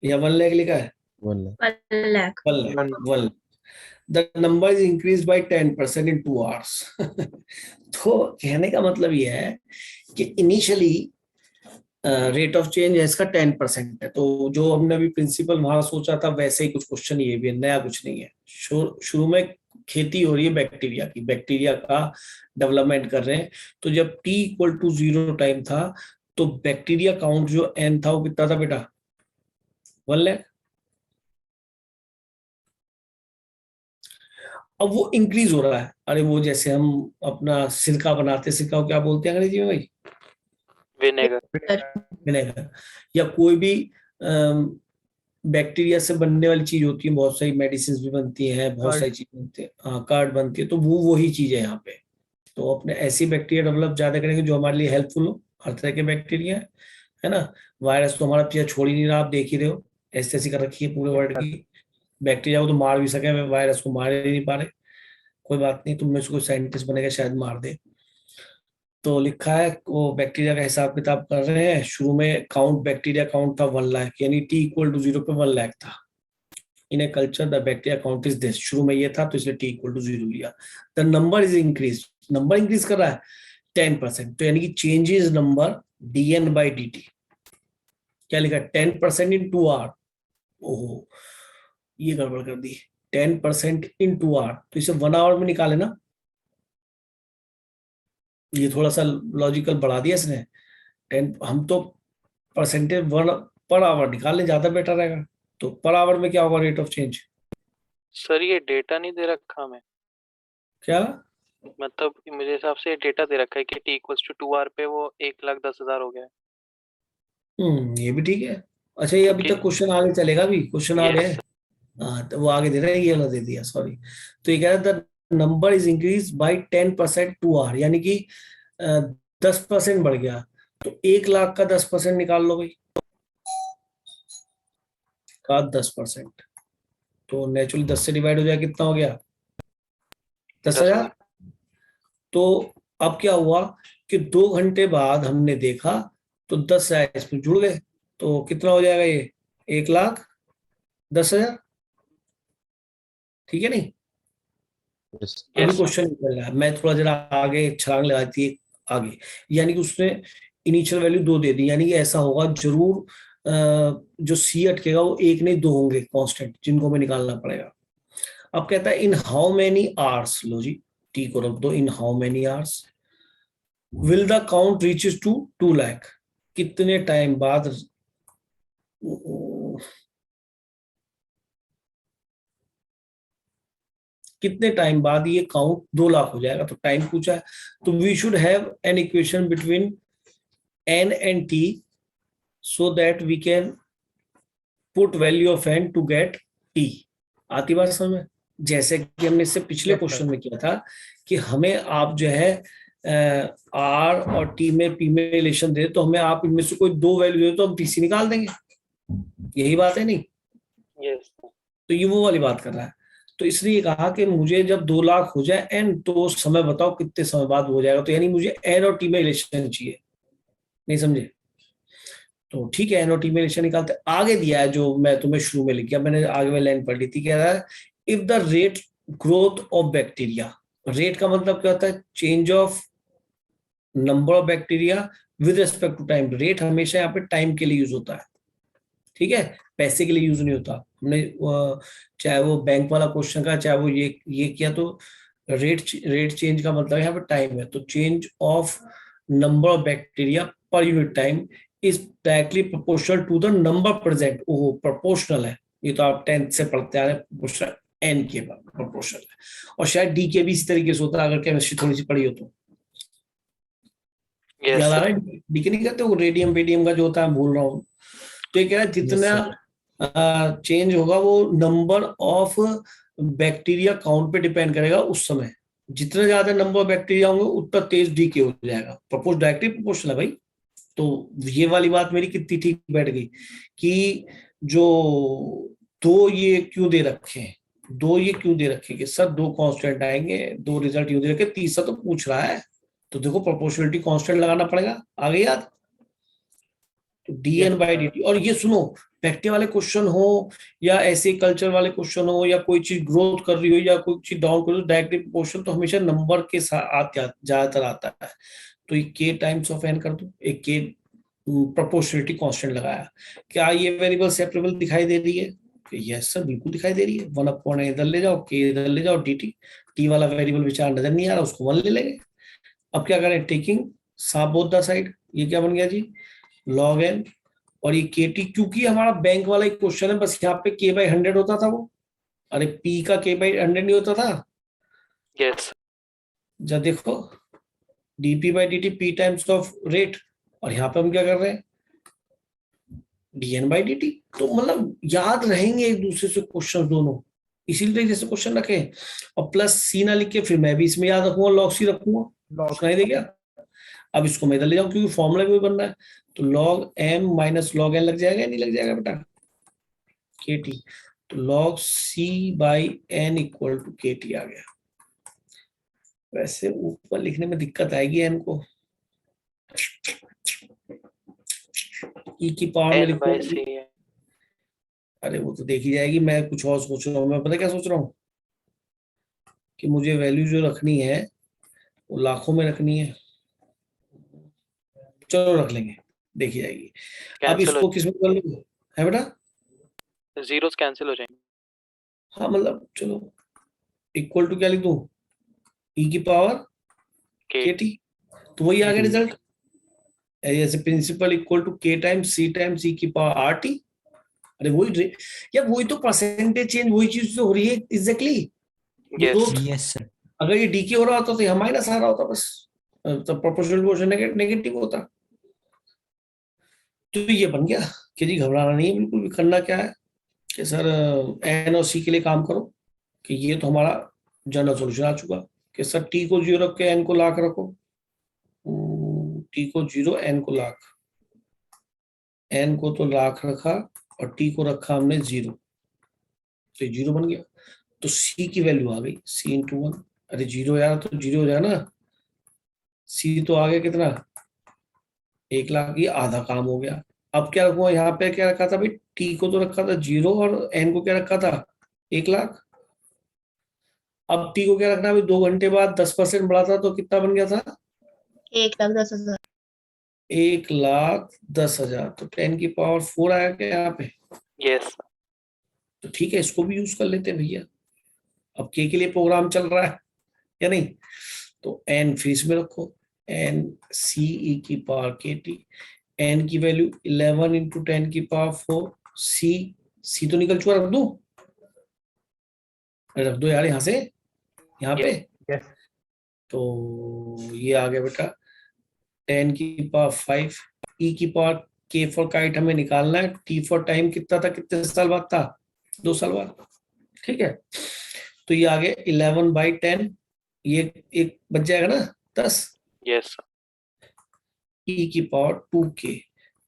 या 1 लाख लिखा है? 1 lakh 1 lakh. 1 lakh. The number is increased by 10% in 2 hours. तो कहने का मतलब ये है कि इनिशियली रेट ऑफ चेंज है इसका 10% है। तो जो हमने अभी प्रिंसिपल वहां सोचा था वैसे ही कुछ क्वेश्चन ये भी है, नया कुछ नहीं है। शुरू में खेती हो रही है बैक्टीरिया की, बैक्टीरिया का डेवलपमेंट कर रहे हैं। तो जब t इक्वल टू 0 टाइम था तो बैक्टीरिया काउंट जो n था वो कितना था बेटा? 1 लाख। अब वो इंक्रीज हो रहा है। अरे वो जैसे हम अपना सिरका बनाते, सिरका को क्या बोलते हैं अंग्रेजी में भाई? विनेगर। विनेगर। या कोई भी बैक्टीरिया से बनने वाली चीज होती है, बहुत सारी मेडिसिन भी बनती हैं, बहुत सारी चीज बनती है, हाँ कार्ड बनती है। तो वो वही चीज है यहाँ पे। तो अपने ऐसी बैक्टीरिया डेवलप ज्यादा करेंगे जो हमारे लिए हेल्पफुल हो। हर तरह के बैक्टीरिया है ना। वायरस तो हमारा पीछा छोड़ ही नहीं रहा, आप देख ही रहे हो, ऐसी कर रखी है पूरे वर्ल्ड की। बैक्टीरिया को तो मार भी सके, वायरस को मार ही नहीं पा रहे, कोई बात नहीं, तुम में से कोई साइंटिस्ट बनेगा शायद मार दे। तो लिखा है वो बैक्टीरिया का हिसाब किताब कर रहे हैं। शुरू में काउंट, बैक्टीरिया काउंट था 1 लाख, यानी t इक्वल टू 0 पे 1 लाख था। In a culture the bacteria count is this, शुरू में ये था तो इसलिए t इक्वल टू 0 लिया। The number is increase, number increase कर रहा है 10%, तो यानी कि चेंजेस नंबर dn/dt। क्या लिखा है 10% इन 2r, ओहो ये गड़बड़ कर दी, 10% इन 2r, तो इसे 1 आवर में निकाले ना, ये थोड़ा सा लॉजिकल बढ़ा दिया इसने। 10, हम तो परसेंटेज 1 पर आवर निकालने, ज्यादा बेटर रहेगा। तो पर आवर में क्या होगा रेट ऑफ चेंज? सर ये डेटा नहीं दे रखा हमें, क्या मतलब मेरे हिसाब से डेटा दे रखा है कि t इक्वल्स टू 2r पे वो 1,10,000 हो गया है। ये भी ठीक है। अच्छा ये अभी तक क्वेश्चन आगे चलेगा भी, क्वेश्चन आ Yes, गए। हाँ तो वो आगे दे रहे हैं, ये वाला दे दिया, सॉरी। तो ये कह रहा था number is increase by 10% 2r, यानी कि 10% बढ़ गया। तो 1 लाख का 10% निकाल लो भाई, का 10%, तो नेचुरली 10 से डिवाइड हो जाए, कितना हो गया 10,000। तो अब क्या हुआ कि 2 घंटे बाद हमने देखा तो 10,000 इसमें जुड़ गए, तो कितना हो जाएगा ये 1,10,000, ठीक है नहीं? अभी क्वेश्चन निकल रहा है, मैं थोड़ा जरा आगे छलांग लगाती है आगे, यानी कि उसने इनिशियल वैल्यू 2 दे दी, यानी कि ऐसा होगा जरूर जो सी अटकेगा वो 1 नहीं 2 होंगे कांस्टेंट, जिनको हमें निकालना पड़ेगा। अब कहता है इन हाउ मेनी आवर्स, लो जी टी को रख दो, in how many hours will the count reaches to 2 lakh, कितने टाइम बाद, कितने टाइम बाद ये काउंट 2 लाख हो जाएगा, तो टाइम पूछा है। तो we should have an equation between n and t so that we can put value of n to get t। आती बात समझ में? जैसे कि हमने इससे पिछले क्वेश्चन में किया था कि हमें आप जो है r और t में p में रिलेशन दे, तो हमें आप इनमें से कोई 2 वैल्यू दे तो हम pc निकाल देंगे, यही बात है नहीं? yes, तो ये वो वाली बात कर रहा है। तो इसलिए कहा कि मुझे जब 2 लाख हो जाए n, तो समय बताओ कितने समय बाद हो जाएगा, तो यानी मुझे n और t में रिलेशन चाहिए, नहीं समझे? तो ठीक है, n और t में रिलेशन निकालते। आगे दिया है जो मैं तुम्हें शुरू में लिख गया, मैंने आगे में लाइन पढ़ ली थी, कह रहा है if the rate growth of bacteria, rate का मतलब क्या होता है? Change of number of bacteria with respect to time. Rate हमेशा यहाँ पे टाइम के लिए यूज होता है, ठीक है, पैसे के लिए यूज नहीं होता। हमने चाहे वो बैंक वाला क्वेश्चन का, चाहे वो ये किया, तो रेट चेंज का मतलब यहाँ पे टाइम है। तो change of number of bacteria per unit time is directly proportional to the number present. ओहो प्रोपोर्शनल है, ये तो आप 10th से पढ़ते आ रहे हैं, प्रोपोर्शनल n के प्रोपोर्शनल है। और शायद डी के भी इसी तरीके से होता है, अगर केमिस्ट्री थोड़ी सी पढ़ी हो तो। yes, याद आ sir. रहा है? डी के नहीं कहते वो रेडियम का जो होता है, भूल रहा हूँ। तो ये कह रहा है जितना चेंज होगा वो नंबर ऑफ बैक्टीरिया काउंट पे डिपेंड करेगा उस समय। जितने ज्यादा नंबर ऑफ बैक्टीरिया होंगे उतना तेज डीके हो जाएगा। डायरेक्टली प्रोपोर्शनल है भाई। तो ये वाली बात मेरी कितनी ठीक बैठ गई कि जो 2 ये क्यों दे रखे हैं, 2 ये क्यों दे रखे कि सर 2 कांस्टेंट आएंगे, 2 रिजल्ट यूं दे रखे, तीसरा तो पूछ रहा है, तो देखो प्रोपोर्शनलिटी कांस्टेंट लगाना पड़ेगा। आगे याद, तो dn/dt। और ये सुनो, बैक्टीरिया वाले क्वेश्चन हो या ऐसे कल्चर वाले क्वेश्चन हो, या कोई चीज ग्रोथ कर रही हो या कोई चीज डाउन कर रही हो, डायरेक्टली प्रोपोर्शन तो हमेशा नंबर के साथ ज्यादातर आता है। तो ये k टाइम्स ऑफ n कर दो, एक k प्रोपोर्शनलिटी कांस्टेंट लगाया। क्या ये वेरिएबल सेपरेबल दिखाई दे रही है? यस सर बिल्कुल दिखाई दे रही है। 1/n इधर ले जाओ, k इधर ले जाओ, dt, t वाला वेरिएबल विचार नजर नहीं आ रहा, उसको 1 ले लेंगे। अब क्या करें, टेकिंग साब बोथ द साइड, ये क्या बन गया जी log n, और ये kt, क्योंकि हमारा बैंक वाला एक क्वेश्चन है, बस यहाँ पे k/100 होता था वो, अरे p का k/100 नहीं होता था। yes, जब देखो dp/dt p times of rate, और यहाँ पे हम क्या कर रहे हैं dn/dt। तो मतलब याद रहेंगे एक दूसरे से क्वेश्चन दोनों, इसीलिए जैसे क्वेश्चन रखे। और प्लस सी ना लिख के फिर मैं भी इसमें याद रखूंगा, log c रखूंगा, सुनाई दे गया? अब इसको मैं इधर ले जाऊं क्योंकि फॉर्मूला भी बन रहा है, तो log m minus log n लग जाएगा, नहीं लग जाएगा बेटा kt। तो log c by n equal to K T आ गया। वैसे ऊपर लिखने में दिक्कत आएगी n को, e की पावर में n लिखो। by c है। अरे वो तो देखी जाएगी, मैं कुछ और सोच रहा हूँ। मैं पता क्या सोच रहा हूँ कि मुझे वैल्यू जो रखनी है वो लाखों में रखनी है। चलो रख लेंगे, देखी जाएगी। अब कैंसिल इसको किस में कर लूँ है बेटा? हो जीरोस कैंसिल हो जाएंगे। हाँ मतलब चलो इक्वल टू क्या लिख दूँ, e की पावर के के टी, तो वही आ गया रिजल्ट। जैसे प्रिंसिपल इक्वल टू के टाइम्स सी टाइम्स e की पावर आर टी। अरे वही यार, वही तो परसेंटेज चेंज, वही चीज तो हो रही है एग्जैक्टली। Yes yes sir. अगर ये डी के हो रहा होता तो यहाँ माइनस आ रहा होता बस, तो प्रोपोर्शनल क्वोशेंट नेगेटिव होता। तो ये बन गया कि जी घबराना नहीं है बिल्कुल भी। करना क्या है कि सर एन और सी के लिए काम करो कि ये तो हमारा जनरल सॉल्यूशन आ चुका कि सर टी को 0 रख के एन को लाख रखो, टी को 0 एन को लाख, एन को तो लाख रखा और टी को रखा हमने 0, तो 0 बन गया। तो सी की वैल्यू आ गई सी इंटू 1। अरे 0 यार तो 0 हो जाएगा ना, सी तो आ गया कितना 1 लाख, ये आधा काम हो गया। अब क्या रखूंगा यहाँ पे, क्या रखा था भाई, टी को तो रखा था 0 और एन को क्या रखा था 1 लाख। अब टी को क्या रखना है भाई, 2 घंटे बाद 10% बढ़ा था तो कितना बन गया था 1,10,000। 1,10,000। तो 10 की पावर 4 आया क्या यहाँ पे? यस तो ठीक है, इसको भी यूज कर लेते हैं भैया। अब के लिए प्रोग्राम चल रहा है या नहीं, तो एन फीस में रखो, एन सी ई की पावर के टी, एन की वैल्यू 11 इंटू 10 की पावर 4, सी तो निकल चुका, रख दो, रख दो यार यहाँ से यहाँ पे। यस तो ये आ गया बेटा 10 की पावर 5, ई की पावर के फॉर काइट हमें निकालना है, टी फॉर टाइम कितना था, कितने साल बाद था, 2 साल बाद। ठीक है, तो ये आ गया 11/10, ये एक बच जाएगा ना 10, यस ई की पावर 2k।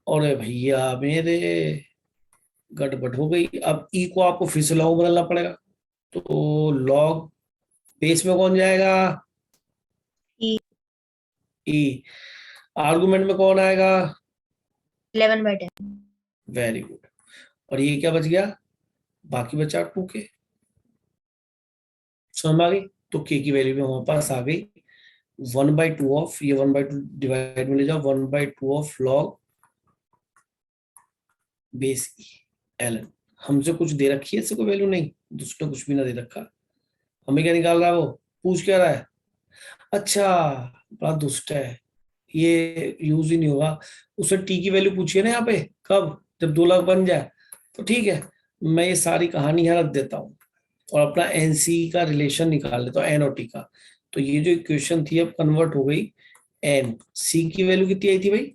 और भैया मेरे गड़बड़ हो गई। अब ई को आपको फिर से लॉग बदलना पड़ेगा, तो लॉग बेस में कौन जाएगा, E ई, आर्गुमेंट में कौन आएगा, 11/10। Very good. और ये क्या बच गया, बाकी बचा 2k। समझ आ गई? तो k की वैल्यू भी हमारे पास आ गई 1/2 ऑफ, ये 1/2 डिवाइड में ले जाओ, 1/2 of log base E L. हमसे कुछ दे रखी है, इससे कोई वैल्यू नहीं, दूसरा कुछ भी ना दे रखा, हमें क्या निकाल रहा है, वो पूछ क्या रहा है। अच्छा, बड़ा दुष्ट है ये, यूज ही नहीं होगा। उसे टी की वैल्यू पूछिए ना यहाँ पे, कब, जब 2 लाख बन जाए। तो ठीक है, मैं ये सारी कहानी यहाँ रख देता हूँ और अपना एनसी का रिलेशन निकाल लेता हूँ, एन और टी का। तो ये जो इक्वेशन थी अब कन्वर्ट हो गई, एन सी की वैल्यू कितनी आई थी भाई,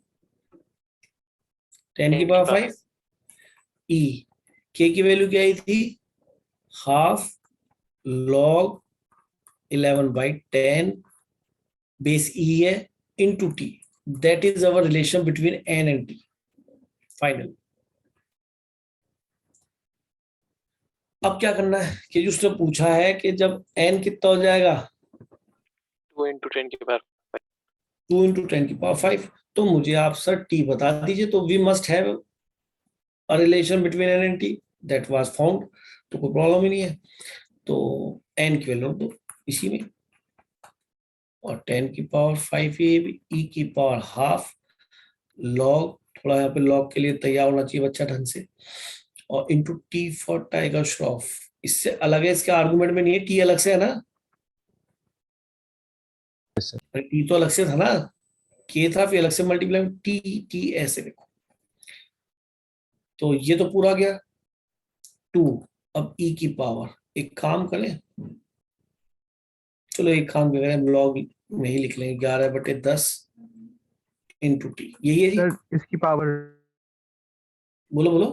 10 की पावर 5, ई के की वैल्यू क्या आई थी, हाफ लॉग 11/10 बेस ई है into T, that is our relation between N and T final. अब क्या करना है कि उसने पूछा है कि जब एन कितना हो जाएगा 2 into 10 की पावर 2 into 10 की पावर 5, तो मुझे आप सर टी बता दीजिए। तो we must have a relation between N and T, that was found, तो कोई प्रॉब्लम ही नहीं है। तो एन की वैल्यू दो इसी में, और 10 की पावर 5 ई की पावर हाफ लॉग, थोड़ा यहाँ पे लॉग के लिए तैयार होना चाहिए बच्चा ढंग से, और into T for tiger Shroff. इससे अलग है, इसके आर्गुमेंट में नहीं है, टी अलग से है ना, टी तो अलग से था ना, के था फिर अलग से मल्टीप्लाई, टी टी ऐसे देखो। तो ये तो पूरा गया 2। अब ई की पावर, एक काम करें, चलो एक काम करें, लॉग में ही लिख लेंगे 11/10 इंटू टी, यही है जी। सर इसकी पावर, बोलो बोलो।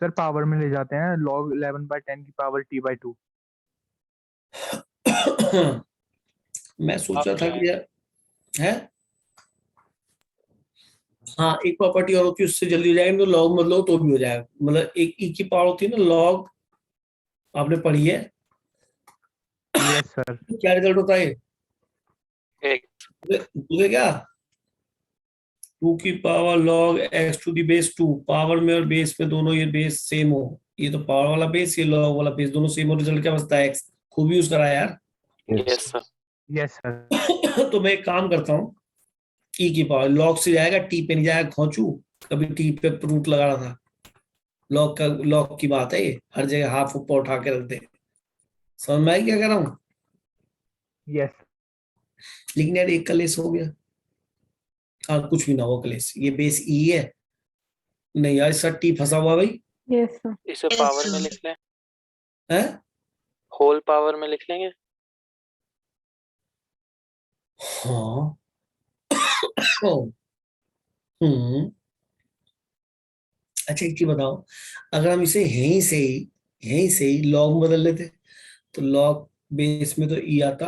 सर पावर में ले जाते हैं, log 11/10 की पावर t/2। मैं सोच रहा था कि यार है, हाँ, एक प्रॉपर्टी और होती है, उससे जल्दी हो जाएगा, तो लॉग मतलब तो भी हो जाएगा। मतलब एक ई की पावर होती है ना लॉग, आपने पढ़ी है, यस सर। क्या रिजल्ट होता है? एक बोले क्या, 2 की power log x to the base 2, power में और बेस में दोनों ये बेस सेम हो, ये तो पावर वाला बेस, ये लॉग वाला बेस, दोनों सेम हो, रिजल्ट क्या बचता है? x। खूब यूज करा यार। Yes sir. Yes sir. तो मैं एक काम करता हूँ, ई की पावर लॉग से जाएगा टी पे नहीं जाएगा, खोचू कभी टी पे रूट लगा रहा था, लॉग की बात है ये, हर जगह हाफ ऊपर उठा के रख दे। समझ में आई क्या कह रहा हूँ? यस। लेकिन यार एक कलेस हो गया, हाँ कुछ भी ना हो कलेस, ये बेस ई है, नहीं यार इसका टी फंसा हुआ भाई Yes, sir. इसे Yes, पावर sir. में लिख लें, है। होल पावर में लिख लेंगे। हाँ हम्म, अच्छा एक चीज बताओ, अगर हम इसे यहीं से ही लॉग में बदल लेते, तो लॉग बेस में तो ई आता,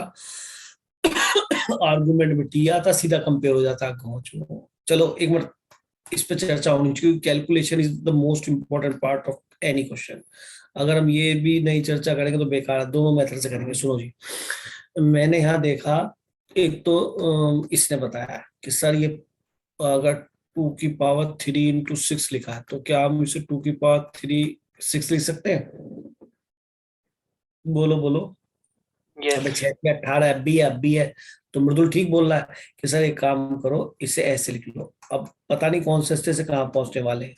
आर्गुमेंट में टी आता, सीधा कंपेयर हो जाता। चलो एक मिनट, इस पे चर्चा होनी चाहिए, calculation is the most important part of any question. अगर हम ये भी नहीं चर्चा करेंगे तो बेकार है। दोनों मेथड से करेंगे। सुनो जी, मैंने यहाँ देखा, एक तो इसने बताया कि सर ये अगर 2 की पावर 3 × 6 लिखा है, तो क्या हम इसे 2 की पावर 6 लिख सकते हैं? बोलो बोलो। यस। अब 6 × 18 अब भी है। तो मृदुल ठीक बोल रहा है कि सर एक काम करो, इसे ऐसे लिख लो। अब पता नहीं कौन से रास्ते से कहाँ पहुंचने वाले हैं।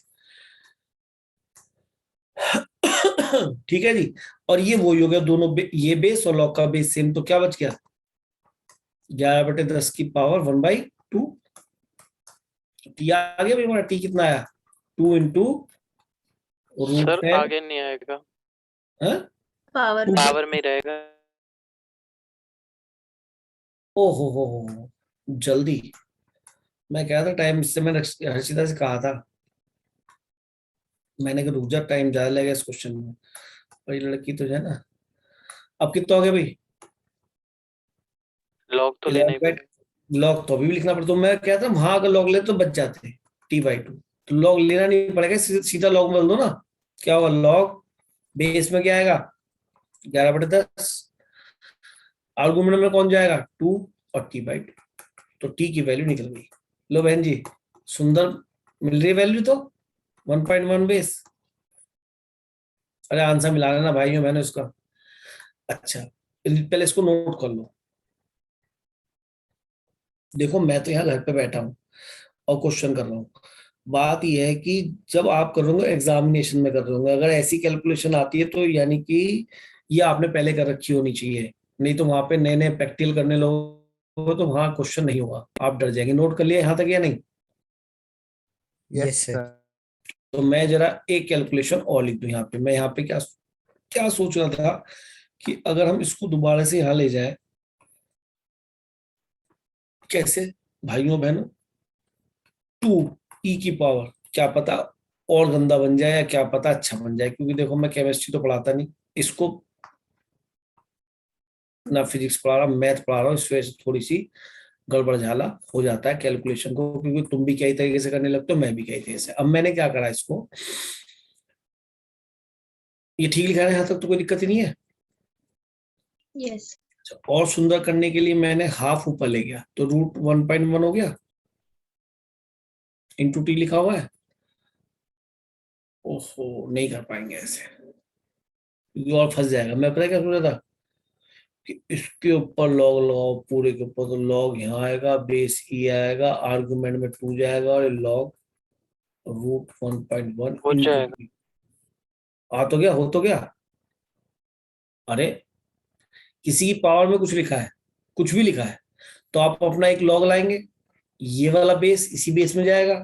ठीक है जी। और ये वही हो गया, दोनों ये बेस और लॉग का बेस सेम, तो क्या बच गया? 11/10 की पावर 1/2। टी आ गया भाई हमारा, टी कितना आया? 2 × सर √10। आगे नहीं आएगा, हाँ? पावर Two- में पावर में ही रहेगा। ओहो जल्दी। मैं कह रहा था टाइम, इससे मैंने हर्षिता से कहा था, मैंने कहा रुक जा, टाइम ज्यादा लगेगा इस क्वेश्चन में। और ये लड़की तो जो है ना, अब कितना हो गया भाई? लॉग तो लेना ही 11 पड़ेगा। लॉग तो अभी भी लिखना पड़ता। तो मैं कहता हूँ हाँ, अगर लॉग ले तो बच जाते हैं t/2, तो लॉग लेना नहीं पड़ेगा, सीधा लॉग बदल दो ना। क्या होगा? लॉग बेस में क्या आएगा? 11/10, आर्गुमेंट में कौन जाएगा? 2 और t/2, तो t की वैल्यू निकल गई। लो बहन जी, सुंदर मिल रही है वैल्यू तो 1.1 बेस। अरे आंसर मिला लेना भाइयों बहनों इसका। अच्छा पहले इसको नोट कर लो। देखो मैं तो यहाँ घर पे बैठा हूँ और क्वेश्चन कर रहा हूँ। बात यह है कि जब आप कर रहे होंगे एग्जामिनेशन में कर रहे होंगे, अगर ऐसी कैलकुलेशन आती है तो यानी कि ये आपने पहले कर रखी होनी चाहिए, नहीं तो वहां पे नए नए प्रैक्टिकल करने लोगों तो वहां क्वेश्चन नहीं होगा, आप डर जाएंगे। नोट कर लिया यहाँ तक या नहीं? Yes sir. तो मैं जरा एक कैलकुलेशन और लिख दूं यहाँ पे। मैं यहाँ पे क्या क्या सोच रहा था कि अगर हम इसको दोबारा से यहाँ ले जाए, कैसे भाइयों बहनों? 2 की पावर, क्या पता और गंदा बन जाए, या क्या पता अच्छा बन जाए, क्योंकि देखो मैं केमिस्ट्री तो पढ़ाता नहीं, इसको ना फिजिक्स पढ़ा रहा, मैथ पढ़ा रहा हूँ, इस वजह से थोड़ी सी गड़बड़ झाला हो जाता है कैलकुलेशन को, क्योंकि तुम भी कई तरीके से करने लगते हो, मैं भी कई तरीके से। अब मैंने क्या करा, इसको ये ठीक लिखा है यहाँ तक तो कोई दिक्कत ही नहीं है। यस अच्छा, और सुंदर करने के लिए मैंने हाफ ऊपर ले गया, तो √1.1 हो गया, × t लिखा हुआ है। ओहो नहीं कर पाएंगे ऐसे, क्योंकि और फंस जाएगा। मैं पता क्या सोच रहा था कि इसके ऊपर लॉग लगाओ, पूरे के ऊपर, तो लॉग यहाँ आएगा, बेस ई आएगा, आर्गुमेंट में 2 जाएगा, और लॉग √1.1 हो × जाएगा। t। आ तो गया, हो तो गया। अरे किसी की पावर में कुछ लिखा है, कुछ भी लिखा है, तो आप अपना एक लॉग लाएंगे, ये वाला बेस इसी बेस में जाएगा,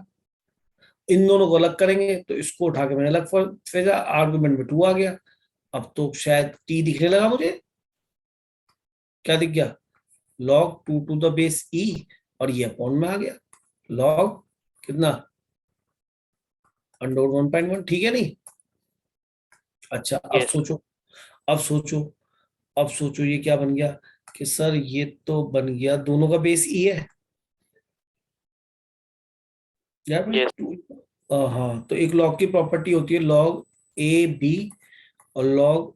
इन दोनों को अलग करेंगे, तो इसको उठा के मैंने अलग फेंका, आर्गुमेंट में 2 आ गया। अब तो शायद टी दिखने लगा मुझे, क्या दिख गया? log 2 टू द बेस ई, और ये अपॉन में आ गया log कितना? √1.1। ठीक है नहीं? अच्छा अब यस। सोचो, अब सोचो, अब सोचो ये क्या बन गया कि सर ये तो बन गया, दोनों का बेस ई है, या भाई Yes. हाँ, तो एक लॉग की प्रॉपर्टी होती है लॉग ए बी और log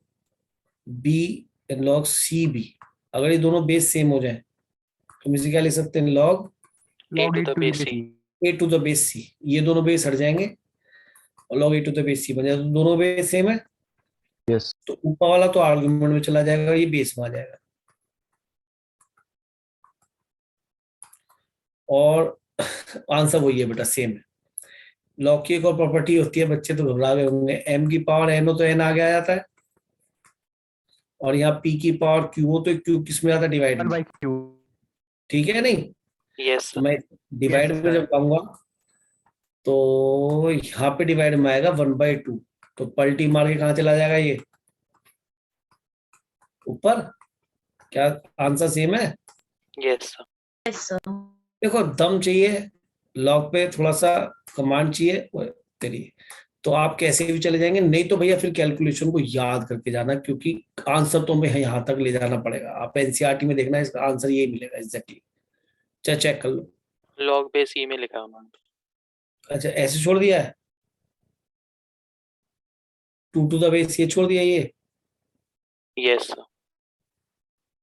B and log C B. अगर ये दोनों बेस सेम हो जाए तो हम इसे क्या लिख सकते हैं, log log to 8 the to the base base C. c। A to the base c, ये दोनों बेस हट जाएंगे और log a to the base c बन जाएगा। तो दोनों बेस सेम है यस तो ऊपर वाला तो आर्गुमेंट में चला जाएगा, ये बेस में आ जाएगा। और आंसर वही है बेटा, सेम है। लॉग की एक और प्रॉपर्टी होती है, बच्चे तो घबरा गए होंगे, एम की पावर एन हो तो एन आगे आ जाता है, और यहाँ पी की पावर क्यू हो तो क्यू किस में आता है, डिवाइड r में। by q। ठीक है नहीं, Yes, तो sir. मैं डिवाइड Yes, में sir. जब लाऊंगा तो यहाँ पे डिवाइड में आएगा 1/2, तो पलटी मार के कहाँ चला जाएगा, ये ऊपर। क्या आंसर सेम है? Yes, sir. Yes, sir. देखो दम चाहिए, लॉग पे थोड़ा सा कमांड चाहिए वो तेरी, तो आप कैसे भी चले जाएंगे। नहीं तो भैया फिर कैलकुलेशन को याद करके जाना, क्योंकि आंसर तो हमें यहाँ तक ले जाना पड़ेगा। आप एनसीईआरटी में देखना, इसका आंसर यही मिलेगा एग्जैक्टली। चाहे चेक कर लो। Log base E में लिखा है उन्होंने. अच्छा ऐसे छोड़ दिया है, 2 to the base ये छोड़ दिया, ये Yes, sir.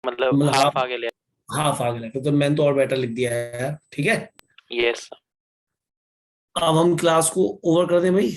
मतलब मतलब हाफ आगे ले. हाफ आ गया, तो मैंने तो और बेटर लिख दिया है यार। ठीक है, Yes, sir. अब हम क्लास को ओवर कर दें भाई।